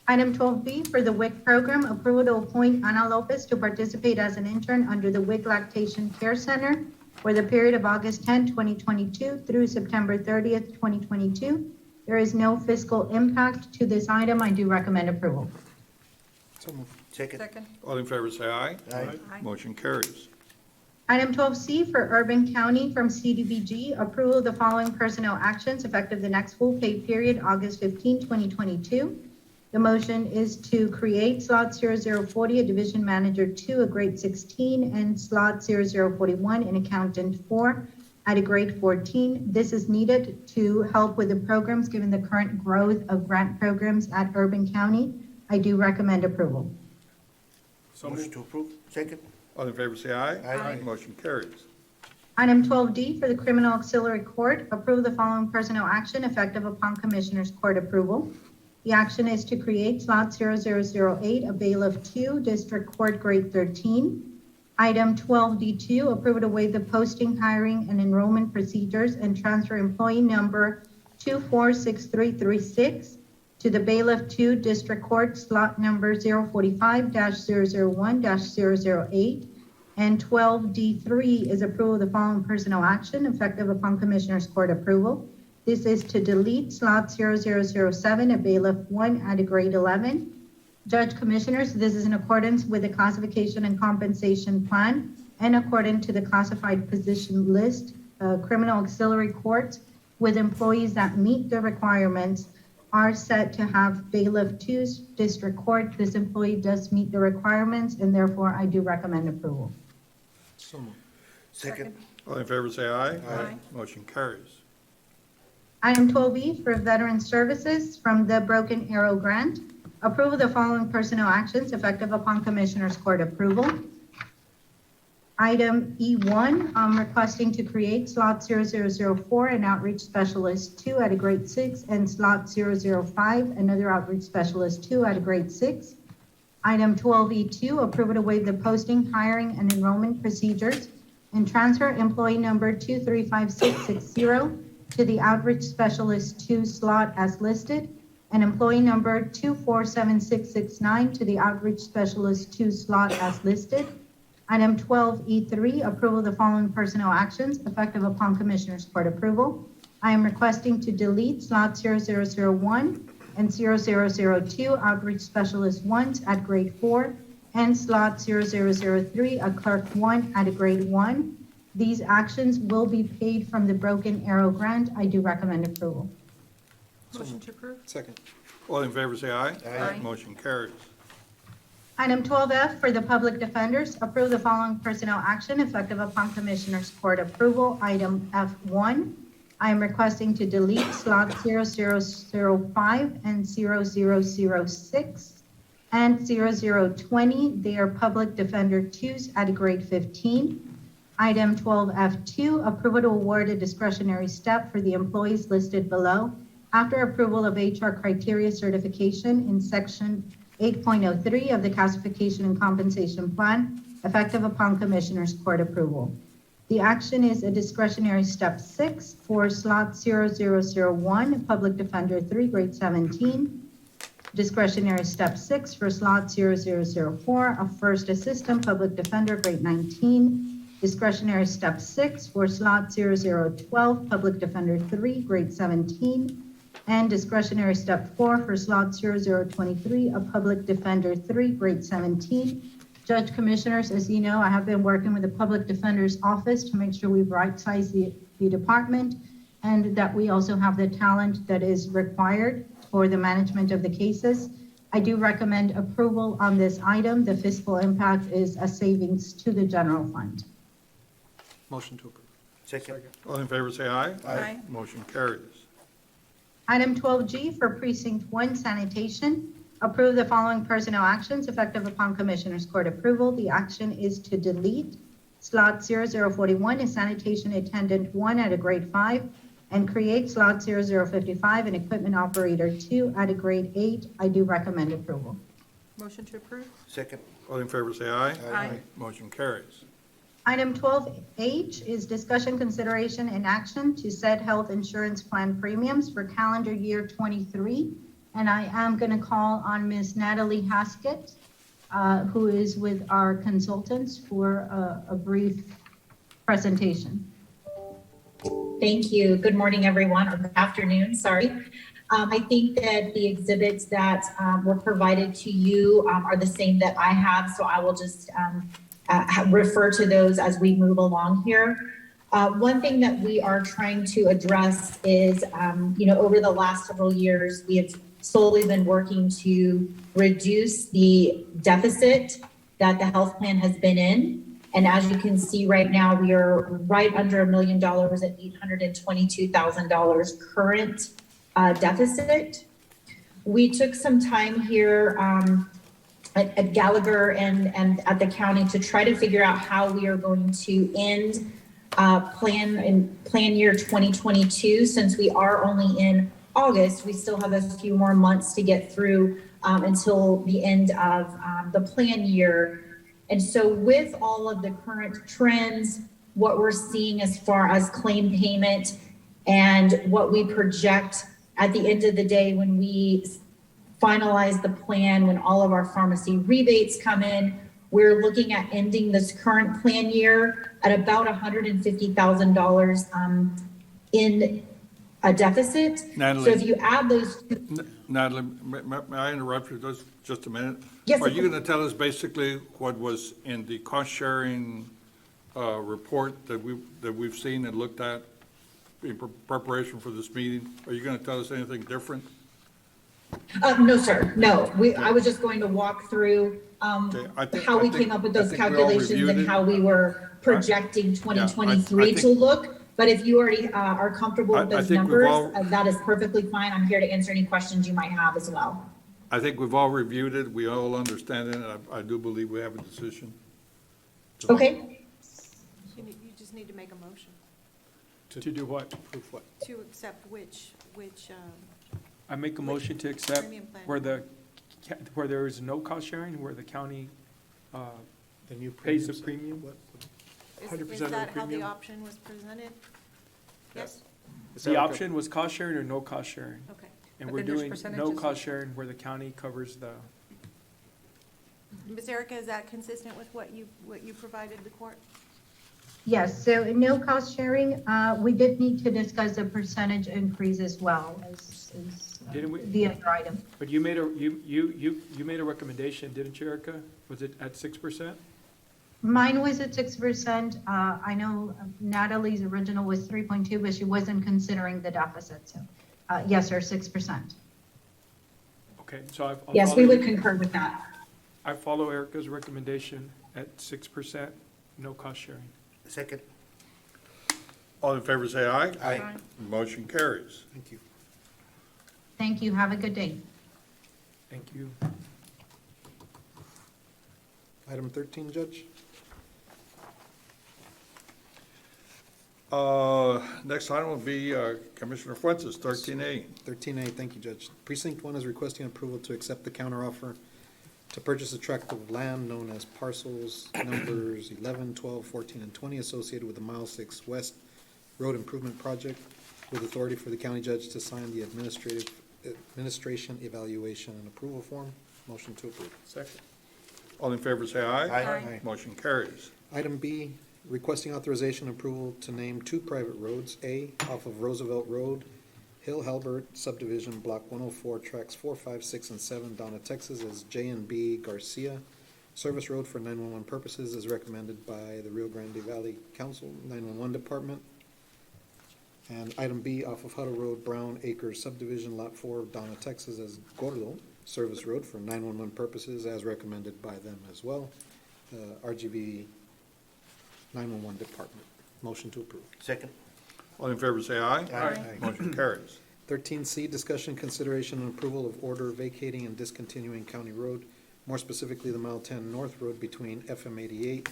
Item 12B for the Wic Program, approval to appoint Ana Lopez to participate as an intern under the Wic Lactation Care Center for the period of August 10, 2022 through September 30th, 2022. There is no fiscal impact to this item. I do recommend approval. So moved. Second. All in favor, say aye. Aye. Motion carries. Item 12C for Urban County from Cdbg, approval of the following personnel actions effective the next full pay period, August 15, 2022. The motion is to create slot 0040, a division manager 2, a grade 16, and slot 0041, an accountant 4 at a grade 14. This is needed to help with the programs given the current growth of grant programs at Urban County. I do recommend approval. Motion to approve. Second. All in favor, say aye. Aye. Motion carries. Item 12D for the Criminal Auxiliary Court, approve the following personnel action effective upon Commissioner's Court approval. The action is to create slot 0008, a bailiff 2, District Court grade 13. Item 12D2, approve to waive the posting, hiring, and enrollment procedures and transfer employee number 246336 to the bailiff 2, District Court, slot number 045-001-008. And 12D3 is approval of the following personnel action effective upon Commissioner's Court approval. This is to delete slot 0007, a bailiff 1 at a grade 11. Judge Commissioners, this is in accordance with the classification and compensation plan and according to the classified position list. Criminal auxiliary courts with employees that meet the requirements are set to have bailiff 2's district court. This employee does meet the requirements and therefore I do recommend approval. So moved. Second. All in favor, say aye. Aye. Motion carries. Item 12E for Veteran Services from the Broken Arrow Grant. Approve of the following personnel actions effective upon Commissioner's Court approval. Item E1, I'm requesting to create slot 0004, an outreach specialist 2 at a grade 6, and slot 005, another outreach specialist 2 at a grade 6. Item 12E2, approve to waive the posting, hiring, and enrollment procedures and transfer employee number 235660 to the outreach specialist 2 slot as listed, and employee number 247669 to the outreach specialist 2 slot as listed. Item 12E3, approval of the following personnel actions effective upon Commissioner's Court approval. I am requesting to delete slot 0001 and 0002 outreach specialist 1s at grade 4 and slot 0003 a clerk 1 at a grade 1. These actions will be paid from the Broken Arrow Grant. I do recommend approval. Motion to approve. Second. All in favor, say aye. Aye. Motion carries. Item 12F for the public defenders, approve the following personnel action effective upon Commissioners Court approval. Item F1, I am requesting to delete slot 0005 and 0006 and 0020. They are public defender 2s at a grade 15. Item 12F2, approval to award a discretionary step for the employees listed below after approval of HR criteria certification in section 8.03 of the classification and compensation plan, effective upon Commissioners Court approval. The action is a discretionary step 6 for slot 0001, public defender 3, grade 17. Discretionary step 6 for slot 0004, a first assistant public defender, grade 19. Discretionary step 6 for slot 0012, public defender 3, grade 17. And discretionary step 4 for slot 0023, a public defender 3, grade 17. Judge Commissioners, as you know, I have been working with the Public Defender's Office to make sure we right-size the department and that we also have the talent that is required for the management of the cases. I do recommend approval on this item. The fiscal impact is a savings to the general fund. Motion to approve. Second. All in favor, say aye. Aye. Motion carries. Item 12G for Precinct 1 Sanitation, approve the following personnel actions effective upon Commissioners Court approval. The action is to delete slot 0041 as sanitation attendant 1 at a grade 5 and create slot 0055 and equipment operator 2 at a grade 8. I do recommend approval. Motion to approve. Second. All in favor, say aye. Aye. Motion carries. Item 12H is discussion, consideration, and action to set health insurance plan premiums for calendar year 23. And I am going to call on Ms. Natalie Haskett, who is with our consultants for a brief presentation. Thank you. Good morning, everyone, or good afternoon, sorry. I think that the exhibits that were provided to you are the same that I have, so I will just refer to those as we move along here. One thing that we are trying to address is, over the last several years, we have solely been working to reduce the deficit that the health plan has been in. And as you can see right now, we are right under $1 million at $822,000 current deficit. We took some time here at Gallagher and at the county to try to figure out how we are going to end plan year 2022. Since we are only in August, we still have a few more months to get through until the end of the plan year. And so with all of the current trends, what we're seeing as far as claim payment and what we project at the end of the day when we finalize the plan, when all of our pharmacy rebates come in, we're looking at ending this current plan year at about $150,000 in a deficit. Natalie. So if you add those. Natalie, may I interrupt you just a minute? Yes. Are you going to tell us basically what was in the cost-sharing report that we've seen and looked at in preparation for this meeting? Are you going to tell us anything different? No, sir, no. I was just going to walk through how we came up with those calculations and how we were projecting 2023 to look. But if you already are comfortable with those numbers, that is perfectly fine. I'm here to answer any questions you might have as well. I think we've all reviewed it. We all understand it. I do believe we have a decision. Okay. You just need to make a motion To do what? Proof what? to accept which I make a motion to accept premium plan. where there is no cost sharing, where the county The new pays the premiums? premium. Is 100% of the that how the premium? option was presented? Yes? The option was cost sharing or no cost sharing. Okay. And But we're then there's doing no percentages. cost sharing where the county covers the, Ms. Erica, is that consistent with what you provided the court? Yes, so in no cost sharing, we did need to discuss the percentage increase as well as Didn't we? the other item. But you made a recommendation, didn't you, Erica? Was it at 6%? Mine was at 6%. I know Natalie's original was 3.2, but she wasn't considering the deficit. So yes, sir, 6%. Okay, so Yes, we would concur with that. I follow Erica's recommendation at 6%, no cost sharing. Second. All in favor, say aye. Aye. Motion carries. Thank you. Thank you. Have a good day. Thank you. Item 13, Judge. Next item will be Commissioner Fuentes, 13A. 13A, thank you, Judge. Precinct 1 is requesting approval to accept the counteroffer to purchase a tract of land known as parcels numbers 11, 12, 14, and 20 associated with the Mile 6 West Road Improvement Project, with authority for the county judge to sign the administration evaluation and approval form. Motion to approve. Second. All in favor, say aye. Aye. Motion carries. Item B, requesting authorization and approval to name two private roads, A, off of Roosevelt Road, Hill Halbert Subdivision, Block 104, Tracks 4, 5, 6, and 7, Donna, Texas, as J&B Garcia Service Road for 911 purposes, as recommended by the Rio Grande Valley Council 911 Department. And item B, off of Huddle Road, Brown Acres Subdivision, Lot 4, Donna, Texas, as Gordo Service Road for 911 purposes, as recommended by them as well, RGV 911 Department. Motion to approve. Second. All in favor, say aye. Aye. Motion carries. 13C, discussion, consideration, and approval of order vacating and discontinuing County Road, more specifically the Mile 10 North Road between FM 88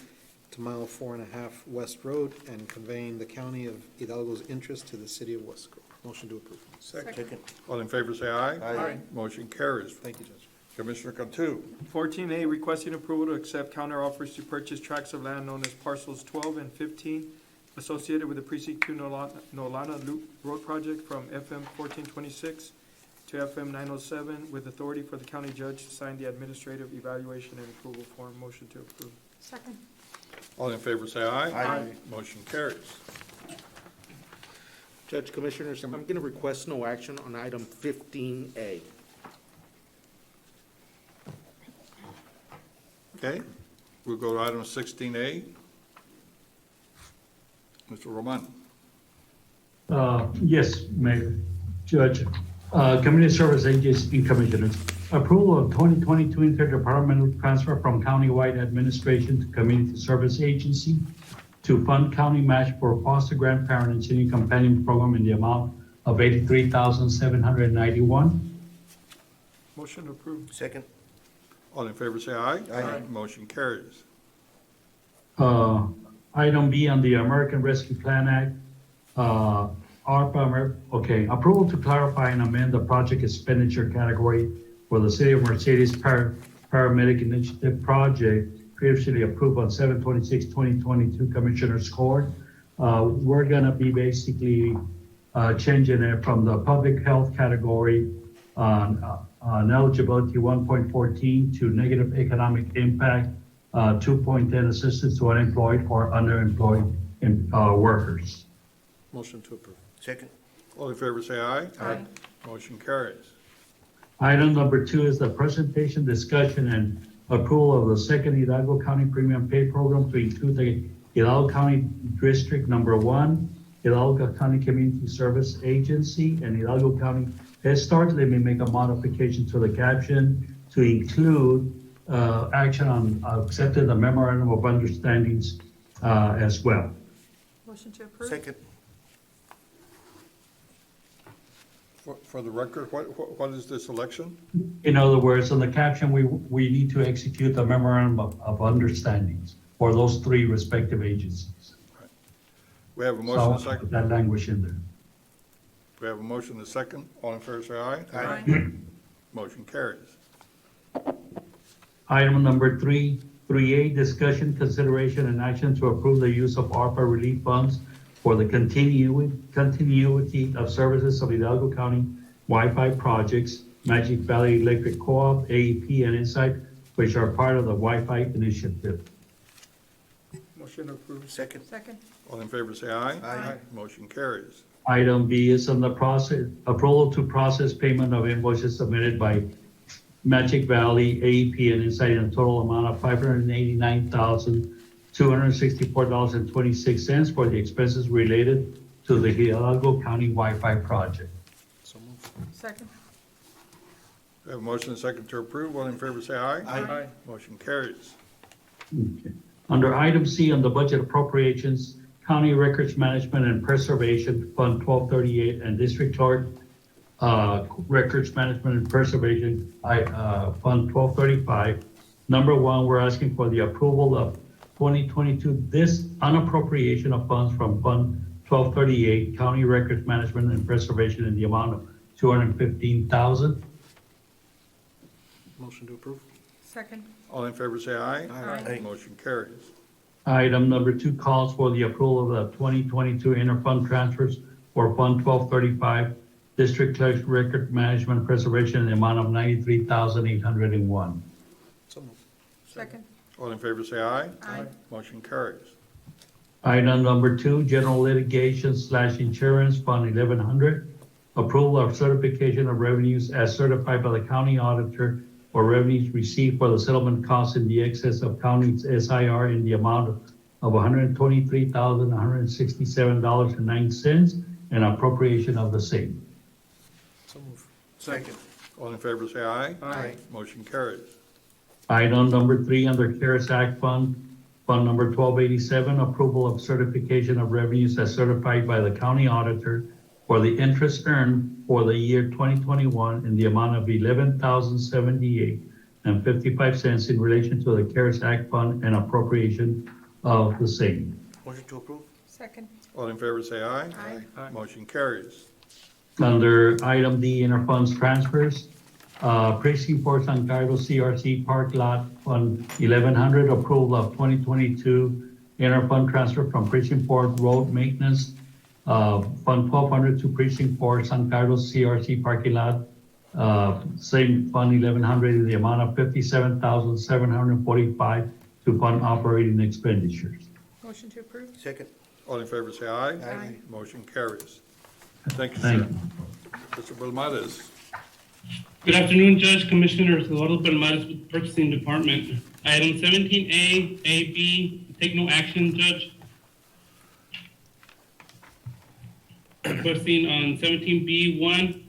to Mile 4.5 West Road, and conveying the County of Hidalgo's interest to the City of West Grove. Motion to approve. Second. All in favor, say aye. Aye. Motion carries. Thank you, Judge. Commissioner Cantu. 14A, requesting approval to accept counteroffers to purchase tracts of land known as parcels 12 and 15 associated with the Precinct 2 Nolana Loop Road Project from FM 1426 to FM 907, with authority for the county judge to sign the administrative evaluation and approval form. Motion to approve. Second. All in favor, say aye. Aye. Motion carries. Judge, Commissioners, I'm going to request no action on item 15A. Okay, we'll go to item 16A. Mr. Roman. Yes, Mayor, Judge, Community Service Agency Commissioners. Approval of 2022 interdepartmental transfer from countywide administration to Community Service Agency to fund county match for foster grandparent and senior companion program in the amount of $83,791. Motion to approve. Second. All in favor, say aye. Aye. Motion carries. Item B on the American Rescue Plan Act, ARPA, approval to clarify and amend the project expenditure category for the City of Mercedes Paramedic Initiative Project, previously approved on 7/26/2022 Commissioner's Court. We're gonna be basically changing it from the public health category on eligibility 1.14 to negative economic impact 2.10 assistance to unemployed or underemployed workers. Motion to approve. Second. All in favor, say aye. Aye. Motion carries. Item number 2 is the presentation, discussion, and approval of the second Hidalgo County Premium Pay Program to include the Hidalgo County District Number 1, Hidalgo County Community Service Agency, and Hidalgo County Head Start. Let me make a modification to the caption to include action on accepting the memorandum of understandings as well. Motion to approve. Second. For the record, what is this election? In other words, in the caption, we need to execute the memorandum of understandings for those 3 respective agencies. We have a So motion I'll and a put second. that language in there. We have a motion and a second. All in favor, say aye. Aye. Motion carries. Item number 3A, discussion, consideration, and action to approve the use of ARPA relief funds for the continuity of services of Hidalgo County Wi-Fi projects, Magic Valley Electric Co-op, AEP, and Insight, which are part of the Wi-Fi initiative. Motion to approve. Second. Second. All in favor, say aye. Aye. Motion carries. Item B is on the process, approval to process payment of invoices submitted by Magic Valley, AEP, and Insight in a total amount of $589,264.26 for the expenses related to the Hidalgo County Wi-Fi project. So moved. Second. We have a motion and a second to approve. All in favor, say aye. Aye. Motion carries. Okay. Under item C on the budget appropriations, County Records Management and Preservation, Fund 1238, and District Court Records Management and Preservation, Fund 1235. Number one, we're asking for the approval of 2022, this unappropriation of funds from Fund 1238, County Records Management and Preservation in the amount of $215,000. Motion to approve. Second. All in favor, say aye. Aye. Motion carries. Item number two calls for the approval of the 2022 interfund transfers for Fund 1235, District Clerk's Record Management and Preservation in the amount of $93,801. So moved. Second. All in favor, say aye. Aye. Motion carries. Item number two, General Litigation / Insurance, Fund 1100, approval of certification of revenues as certified by the county auditor for revenues received for the settlement costs in the excess of county's SIR in the amount of $123,167.09 and appropriation of the same. So moved. Second. All in favor, say aye. Aye. Motion carries. Item number three, under CARES Act Fund, Fund number 1287, approval of certification of revenues as certified by the county auditor for the interest earned for the year 2021 in the amount of $11,078.55 in relation to the CARES Act Fund and appropriation of the same. Motion to approve. Second. All in favor, say aye. Aye. Motion carries. Under item D, interfunds transfers, Precinct 4 San Carlos CRC Park Lot Fund 1100, approval of 2022 interfund transfer from Precinct 4 Road Maintenance, Fund 1200 to Precinct 4 San Carlos CRC Parking Lot, same Fund 1100 in the amount of $57,745 to fund operating expenditures. Motion to approve. Second. All in favor, say aye. Aye. Motion carries. Thank you, Thank sir. you. Mr. Belmontes. Good afternoon, Judge, Commissioners. Eduardo Belmontes with the Purchasing Department. Item 17A, A, B, take no action, Judge. Requesting on 17B1,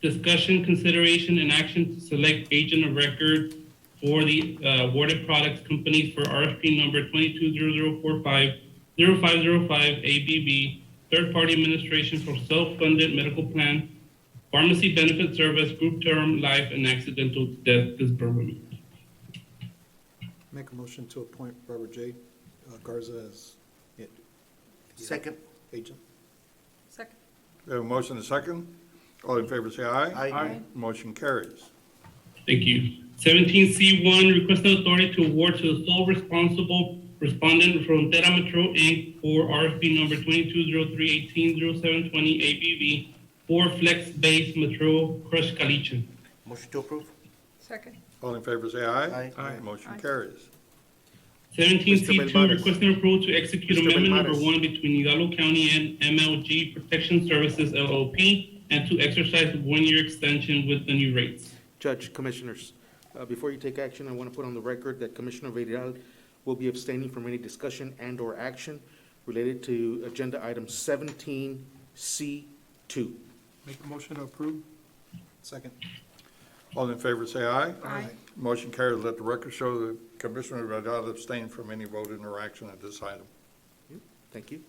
discussion, consideration, and action to select agent of record for the awarded products companies for RFP number 220045, 0505 ABB, third-party administration for self-funded medical plan, pharmacy benefit service, group term, life, and accidental death disbursement. Make a motion to appoint Robert J. Garza as Second. agent. Second. We have a motion and a second. All in favor, say aye. Aye. Motion carries. Thank you. 17C1, requesting authority to award to the sole responsible respondent from Frontera Metro Inc. for RFP number 2203180720 ABV for flex-based Metro Crush Caliche. Motion to approve. Second. All in favor, say aye. Aye. Motion Aye. carries. 17C2, Belmontes. requesting approval to execute Mr. amendment number Belmontes. 1 between Hidalgo County and MLG Protection Services LLP and to exercise a one-year extension with the new rates. Judge, Commissioners, before you take action, I want to put on the record that Commissioner Vidal will be abstaining from any discussion and/or action related to agenda item 17C2. Make a motion to approve. Second. All in favor, say aye. Aye. Motion carries. Let the record show that Commissioner Vidal abstained from any voting or action at this item. Thank you.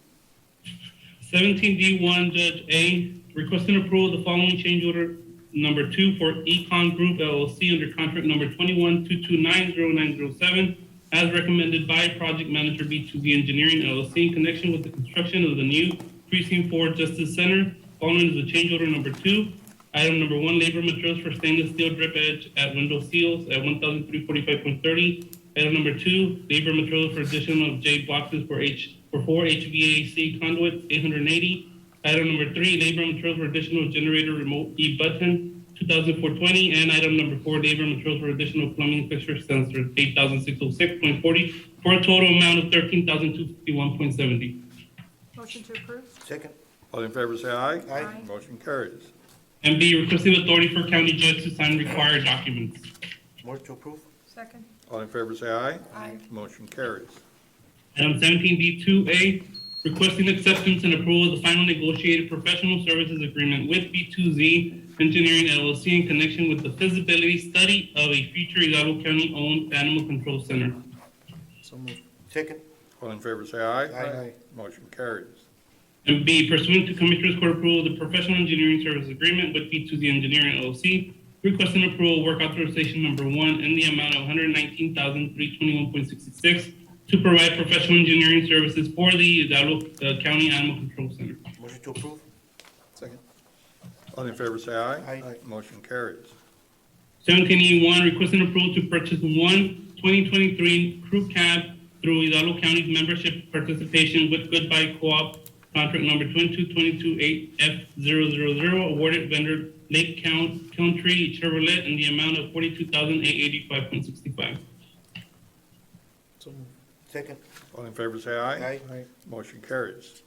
17D1, Judge A, requesting approval of the following change order number 2 for Econ Group LLC under contract number 2122900907, as recommended by Project Manager B2B Engineering LLC in connection with the construction of the new Precinct 4 Justice Center. Following is the change order number 2. Item number 1, labor materials for stainless steel drip edge at window seals at 1,345.30. Item number 2, labor materials for addition of J boxes for 4 HVAC conduits, 880. Item number 3, labor materials for additional generator remote E button, 2,420. And item number 4, labor materials for additional plumbing fixture sensors, 8,606.40, for a total amount of 13,251.70. Motion to approve. Second. All in favor, say aye. Aye. Motion carries. And B, requesting authority for county judge to sign required documents. Motion to approve. Second. All in favor, say aye. Aye. Motion carries. Item 17B2A, requesting acceptance and approval of the final negotiated professional services agreement with B2Z Engineering LLC in connection with the feasibility study of a future Hidalgo County-owned animal control center. So moved. Second. All in favor, say aye. Aye. Motion carries. And B, pursuant to Commissioners Court approval, the professional engineering service agreement with B2Z Engineering LLC, requesting approval work authorization number 1 in the amount of $119,321.66 to provide professional engineering services for the Hidalgo County Animal Control Center. Motion to approve. Second. All in favor, say aye. Aye. Motion carries. 17E1, requesting approval to purchase one 2023 crew cab through Hidalgo County's membership participation with Goodbye Co-op, contract number 22228F000, awarded vendor Lake Country Chevrolet in the amount of $42,885.65. So moved. Second. All in favor, say aye. Aye. Aye. Motion carries.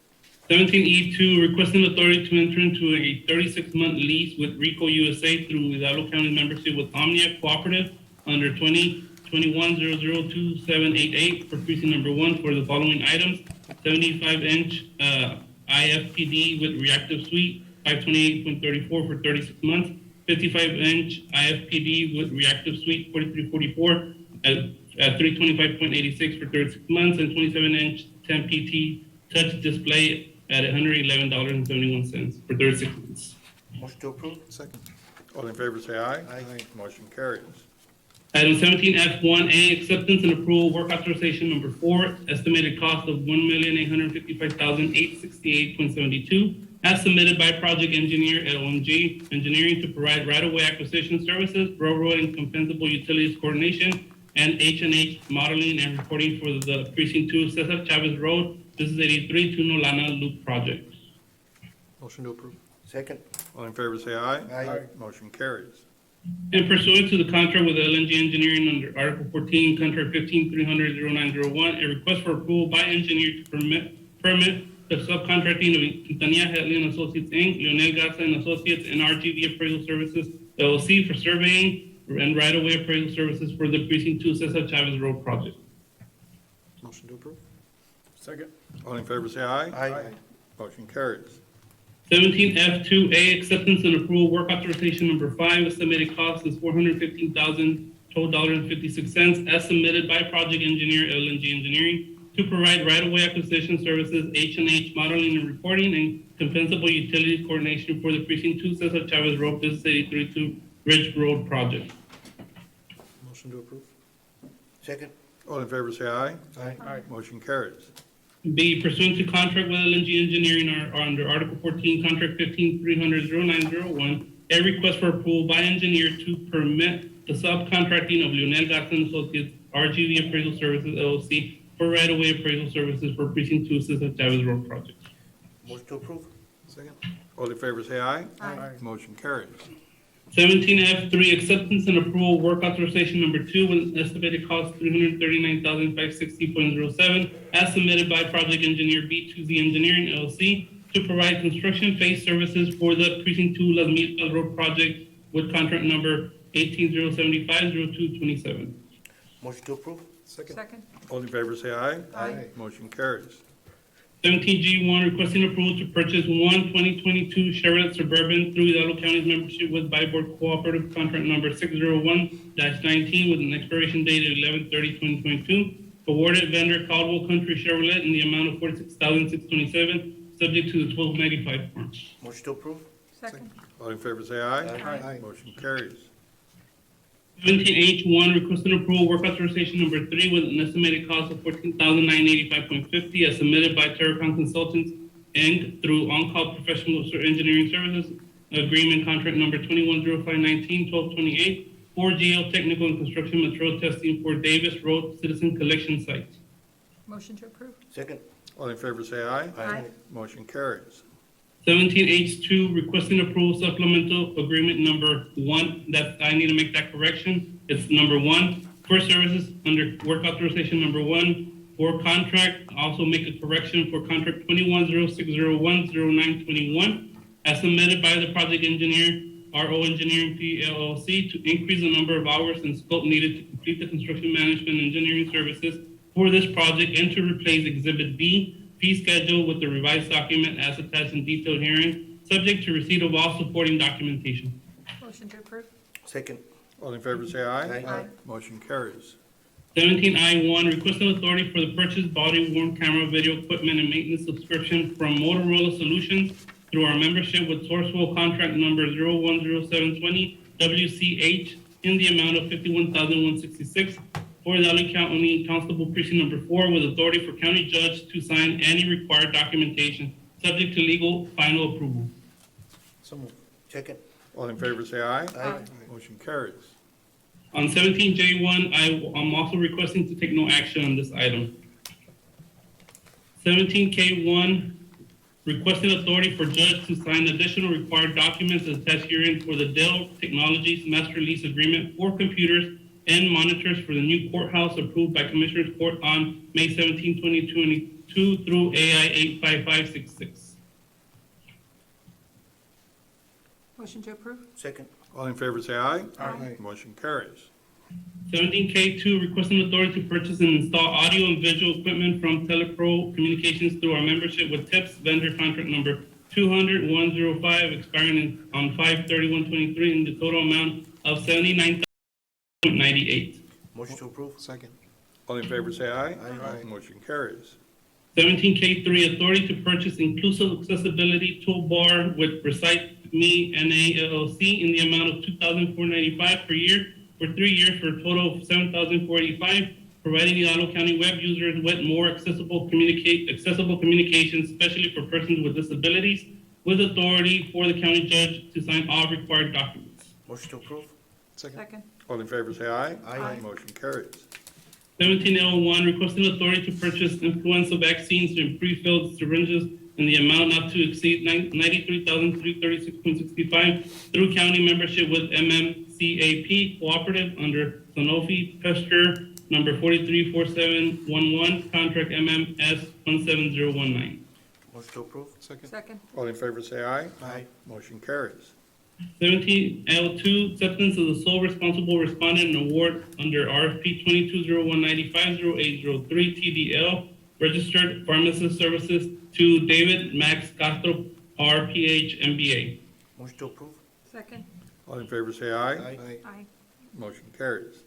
17E2, requesting authority to enter into a 36-month lease with Rico USA through Hidalgo County membership with Omnia Cooperative under 2021-002788 for precinct number 1 for the following items: 75-inch IFPD with reactive suite, 528.34 for 36 months, 55-inch IFPD with reactive suite, 4344 at 325.86 for 36 months, and 27-inch 10PT touch display at $111.71 for 36 months. Motion to approve. Second. All in favor, say aye. Aye. Motion carries. Item 17F1A, acceptance and approval work authorization number 4, estimated cost of $1,855,868.72, as submitted by project engineer LNG Engineering to provide right-of-way acquisition services, railroad and compensable utilities coordination, and H&H modeling and reporting for the Precinct 2 Cesar Chavez Road, this is 83 to Nolana Loop project. Motion to approve. Second. All in favor, say aye. Aye. Motion carries. And pursuant to the contract with LNG Engineering under Article 14, Contract 15-300-0901, a request for approval by engineer to permit the subcontracting of Quintanilla Headley and Associates, Inc., Leonel Garza and Associates, and RGV Appraisal Services, LLC, for surveying and right-of-way appraisal services for the Precinct 2 Cesar Chavez Road project. Motion to approve. Second. All in favor, say aye. Aye. Motion carries. 17F2A, acceptance and approval work authorization number 5, estimated cost is $415,012.56, as submitted by project engineer LNG Engineering to provide right-of-way acquisition services, H&H modeling and reporting, and compensable utilities coordination for the Precinct 2 Cesar Chavez Road, Business 832 Ridge Road project. Motion to approve. Second. All in favor, say aye. Aye. Motion carries. B, pursuant to contract with LNG Engineering or under Article 14, Contract 15-300-0901, a request for approval by engineer to permit the subcontracting of Leonel Garza and Associates, RGV Appraisal Services, LLC, for right-of-way appraisal services for Precinct 2 Cesar Chavez Road project. Motion to approve. Second. All in favor, say aye. Aye. Motion carries. 17F3, acceptance and approval work authorization number 2 with an estimated cost $339,560.07, as submitted by project engineer B2Z Engineering LLC to provide construction phase services for the Precinct 2 Las Milpas Road project with contract number 18-075-0227. Motion to approve. Second. All in favor, say aye. Aye. Motion carries. 17G1, requesting approval to purchase one 2022 Chevrolet Suburban through Hidalgo County's membership with Byboard Cooperative, contract number 601-19 with an expiration date of 11/30/2022. Awarded vendor Caldwell Country Chevrolet in the amount of $46,627, subject to the 1295 form. Motion to approve. Second. All in favor, say aye. Aye. Motion carries. 17H1, requesting approval work authorization number 3 with an estimated cost of $14,985.50 as submitted by Terracon Consultants, Inc. through On-Call Professional Engineering Services, agreement contract number 210519-1228 for geotechnical and construction material testing for Davis Road Citizen Collection Site. Motion to approve. Second. All in favor, say aye. Aye. Motion carries. 17H2, requesting approval supplemental agreement number 1, that I need to make that correction. It's number 1, for services under work authorization number 1, for contract, also make a correction for contract 2106010921, as submitted by the project engineer, RO Engineering PLLC, to increase the number of hours and scope needed to complete the construction management engineering services for this project and to replace Exhibit B, fee schedule with the revised document as attached in detailed hearing, subject to receipt of all supporting documentation. Motion to approve. Second. All in favor, say aye. Aye. Motion carries. 17I1, requesting authority for the purchase body-worn camera video equipment and maintenance subscription from Motorola Solutions through our membership with Sourcewell contract number 010720 WCH in the amount of $51,166 for Hidalgo County Constable Precinct number 4 with authority for county judge to sign any required documentation subject to legal final approval. So moved. Second. All in favor, say aye. Aye. Motion carries. On 17J1, I'm also requesting to take no action on this item. 17K1, requesting authority for judge to sign additional required documents as attached herein for the Dell Technologies Master Lease Agreement for computers and monitors for the new courthouse approved by Commissioners Court on May 17, 2022 through AI 85566. Motion to approve. Second. All in favor, say aye. Aye. Motion carries. 17K2, requesting authority to purchase and install audio and visual equipment from Telepro Communications through our membership with TIPS vendor contract number 200-105, expiring on 5/31/23 in the total amount of $79,098. Motion to approve. Second. All in favor, say aye. Aye. Motion carries. 17K3, authority to purchase inclusive accessibility toolbar with Recite Me NA LLC in the amount of $2,495 per year for 3 years for a total of $7,485, providing Hidalgo County web users with more accessible communications, especially for persons with disabilities, with authority for the county judge to sign all required documents. Motion to approve. Second. All in favor, say aye. Aye. Motion carries. 17L1, requesting authority to purchase influenza vaccines and pre-filled syringes in the amount not to exceed $93,336.65 through county membership with MMCAP Cooperative under Sanofi Pasteur number 434711, contract MMS 17019. Motion to approve. Second. All in favor, say aye. Aye. Motion carries. 17L2, acceptance of the sole responsible respondent and award under RFP 2201950803 TDL, registered pharmacist services to David Max Castro, RPH MBA. Motion to approve. Second. All in favor, say aye. Aye. Motion carries.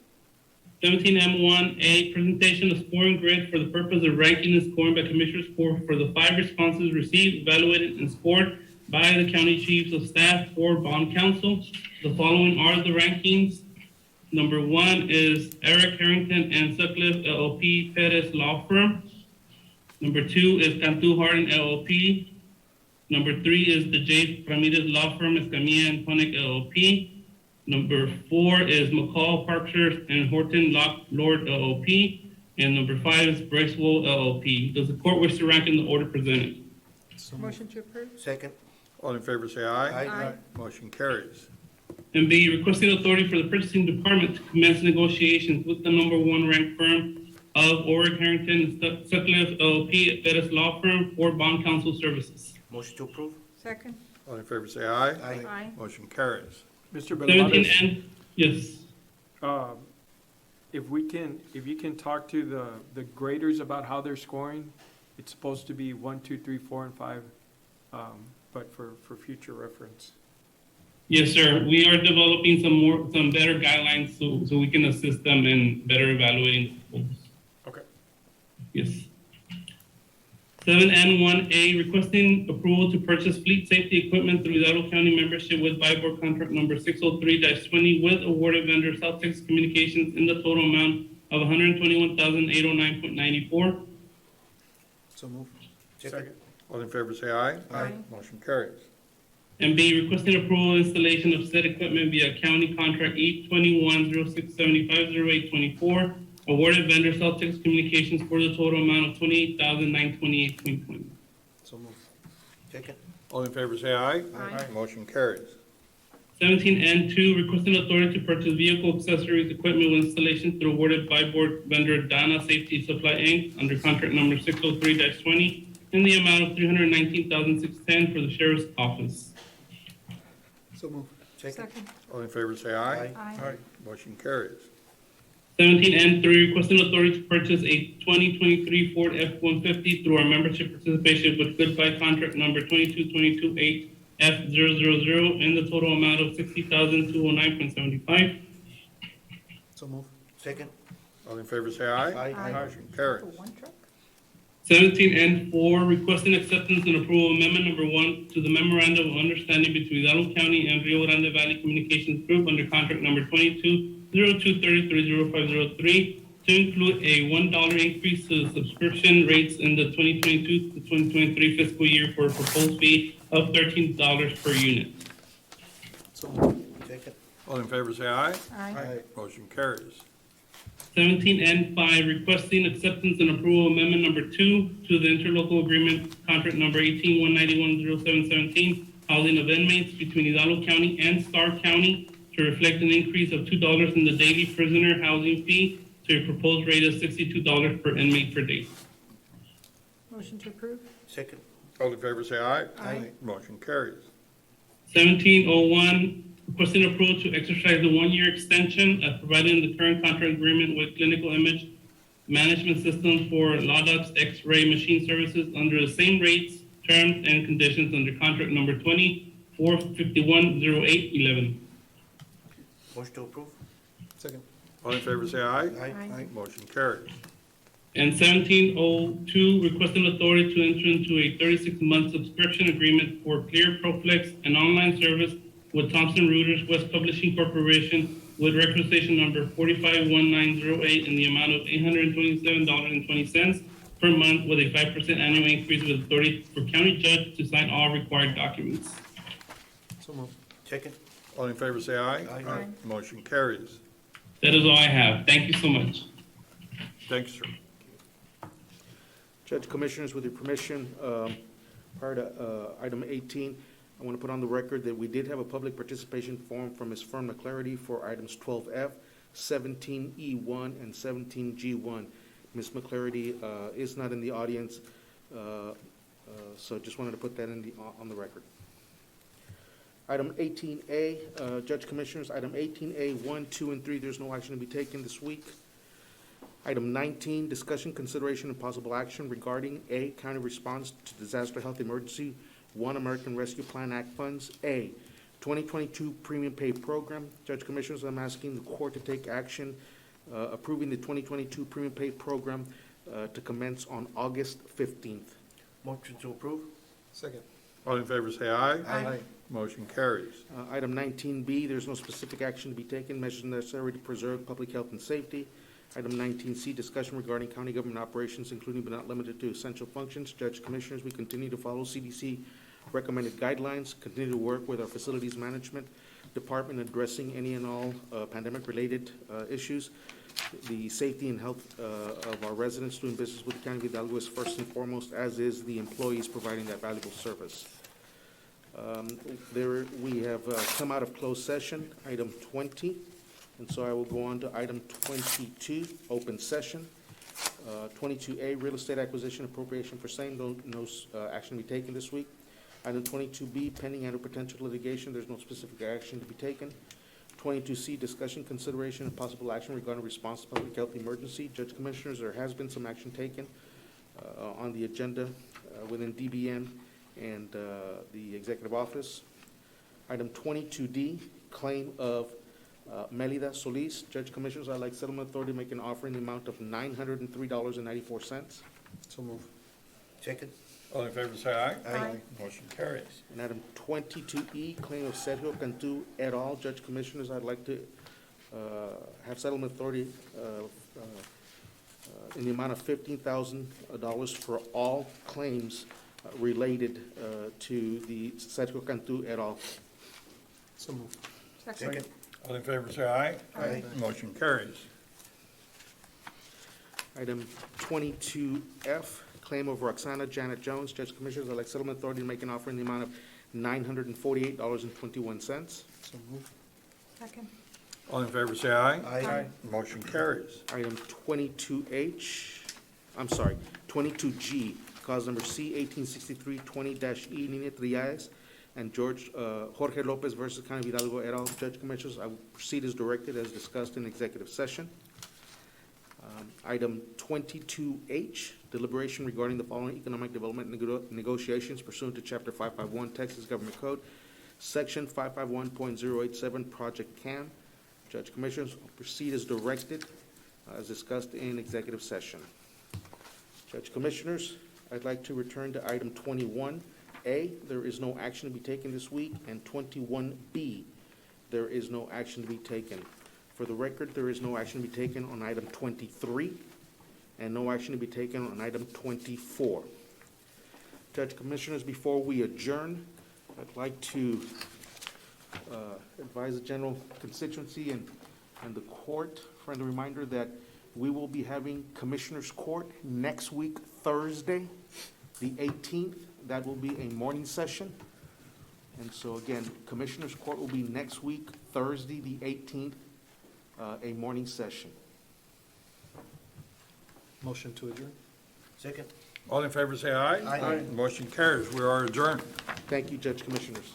17M1A, presentation of scoring grid for the purpose of ranking and scoring by Commissioners Court for the 5 responses received, evaluated, and scored by the county chiefs of staff or bond counsel. The following are the rankings. Number 1 is Eric Harrington and Sutcliffe LLP Perez Law Firm. Number 2 is Cantu Harden LLP. Number 3 is the J. Ramirez Law Firm Escamilla and Honig LLP. Number 4 is McCall, Parkshire, and Horton Lord LLP. And number 5 is Bracewell LLP. Does the court wish to rank in the order presented? Motion to approve. Second. All in favor, say aye. Aye. Motion carries. And B, requesting authority for the purchasing department to commence negotiations with the number 1 ranked firm of Oric Harrington and Sutcliffe LLP, Perez Law Firm for bond counsel services. Motion to approve. Second. All in favor, say aye. Aye. Motion carries. Mr. 17 Belmontes, and, yes. if you can talk to the graders about how they're scoring, it's supposed to be 1, 2, 3, 4, and 5, but for future reference. Yes, sir. We are developing some better guidelines so we can assist them in better evaluating the schools. Okay. Yes. 7N1A, requesting approval to purchase fleet safety equipment through Hidalgo County membership with Viborg contract number 603-20 with awarded vendor South Texas Communications in the total amount of $121,809.94. So moved. Second. All in favor, say aye. Aye. Motion carries. And B, requesting approval of installation of said equipment via county contract E2106750824, awarded vendor South Texas Communications for the total amount of $28,928.20. So moved. Second. All in favor, say aye. Aye. Motion carries. 17N2, requesting authority to purchase vehicle accessories equipment with installation through awarded by board vendor Dana Safety Supply Inc. under contract number 603-20 in the amount of $319,610 for the sheriff's office. So moved. Second. All in favor, say aye. Aye. Motion carries. 17N3, requesting authority to purchase a 2023 Ford F-150 through our membership participation with Goodbye contract number 22228 F000 in the total amount of $60,209.75. So move. Second. All in favor, say aye. Aye. Motion carries. 17N4, requesting acceptance and approval amendment number 1 to the memorandum of understanding between Hidalgo County and Rio Grande Valley Communications Group under contract number 2202330503 to include a $1 increase to the subscription rates in the 2022 to 2023 fiscal year for a proposed fee of $13 per unit. So move. Second. All in favor, say aye. Aye. Motion carries. 17N5, requesting acceptance and approval amendment number 2 to the interlocal agreement contract number 18-191-0717, housing of inmates between Hidalgo County and Starr County to reflect an increase of $2 in the daily prisoner housing fee to a proposed rate of $62 per inmate per day. Motion to approve? Second. All in favor, say aye. Aye. Motion carries. 1701, requesting approval to exercise the one-year extension as provided in the current contract agreement with Clinical Image Management Systems for LADOX X-ray machine services under the same rates, terms, and conditions under contract number 24510811. Motion to approve. Second. All in favor, say aye. Aye. Motion carries. And 1702, requesting authority to enter into a 36-month subscription agreement for Clear Proflex, an online service with Thomson Reuters West Publishing Corporation with requisition number 451908 in the amount of $827.20 per month with a 5% annual increase with authority for county judge to sign all required documents. So move. Second. All in favor, say aye. Aye. Motion carries. That is all I have. Thank you so much. Thanks, sir. Judge, Commissioners, with your permission, prior to item 18, I want to put on the record that we did have a public participation form from Ms. Fern McClarity for items 12F, 17E1, and 17G1. Ms. McClarity is not in the audience, so just wanted to put that on the record. Item 18A, Judge, Commissioners, item 18A, 1, 2, and 3, there's no action to be taken this week. Item 19, discussion, consideration, and possible action regarding A, county response to disaster health emergency, One American Rescue Plan Act funds. A, 2022 premium pay program. Judge, Commissioners, I'm asking the court to take action approving the 2022 premium pay program to commence on August 15th. Motion to approve. Second. All in favor, say aye. Aye. Motion carries. Item 19B, there's no specific action to be taken, measures necessary to preserve public health and safety. Item 19C, discussion regarding county government operations, including but not limited to essential functions. Judge, Commissioners, we continue to follow CDC recommended guidelines, continue to work with our facilities management department addressing any and all pandemic-related issues. The safety and health of our residents doing business with the County of Hidalgo is first and foremost, as is the employees providing that valuable service. We have come out of closed session, item 20, and so I will go on to item 22, open session. 22A, real estate acquisition appropriation for same, no action to be taken this week. Item 22B, pending and or potential litigation, there's no specific action to be taken. 22C, discussion, consideration, and possible action regarding response to public health emergency. Judge, Commissioners, there has been some action taken on the agenda within DBM and the Executive Office. Item 22D, claim of Melida Solis. Judge, Commissioners, I'd like Settlement Authority to make an offer in the amount of $903.94. So move. Second. All in favor, say aye. Aye. Motion carries. And item 22E, claim of Sergio Cantu et al. Judge, Commissioners, I'd like to have Settlement Authority in the amount of $15,000 for all claims related to the Sergio Cantu et al. So move. Second. All in favor, say aye. Aye. Motion carries. Item 22F, claim of Roxana Janet Jones. Judge, Commissioners, I'd like Settlement Authority to make an offer in the amount of $948.21. So move. Second. All in favor, say aye. Aye. Motion carries. Item 22G, cause number C 1863-20-E, Nina Trias and Jorge Lopez versus County of Hidalgo et al. Judge, Commissioners, I will proceed as directed as discussed in executive session. Item 22H, deliberation regarding the following economic development negotiations pursuant to Chapter 551 Texas Government Code, Section 551.087, Project CAM. Judge Commissioners, proceed as directed, as discussed in executive session. Judge Commissioners, I'd like to return to item 21A. There is no action to be taken this week, and 21B. There is no action to be taken. For the record, there is no action to be taken on item 23, and no action to be taken on item 24. Judge Commissioners, before we adjourn, I'd like to advise the general constituency and the court, friendly reminder that we will be having Commissioners Court next week, Thursday, the 18th. That will be a morning session. And so again, Commissioners Court will be next week, Thursday, the 18th, a morning session. Motion to adjourn. Second. All in favor, say aye. Aye. Motion carries. We are adjourned. Thank you, Judge Commissioners.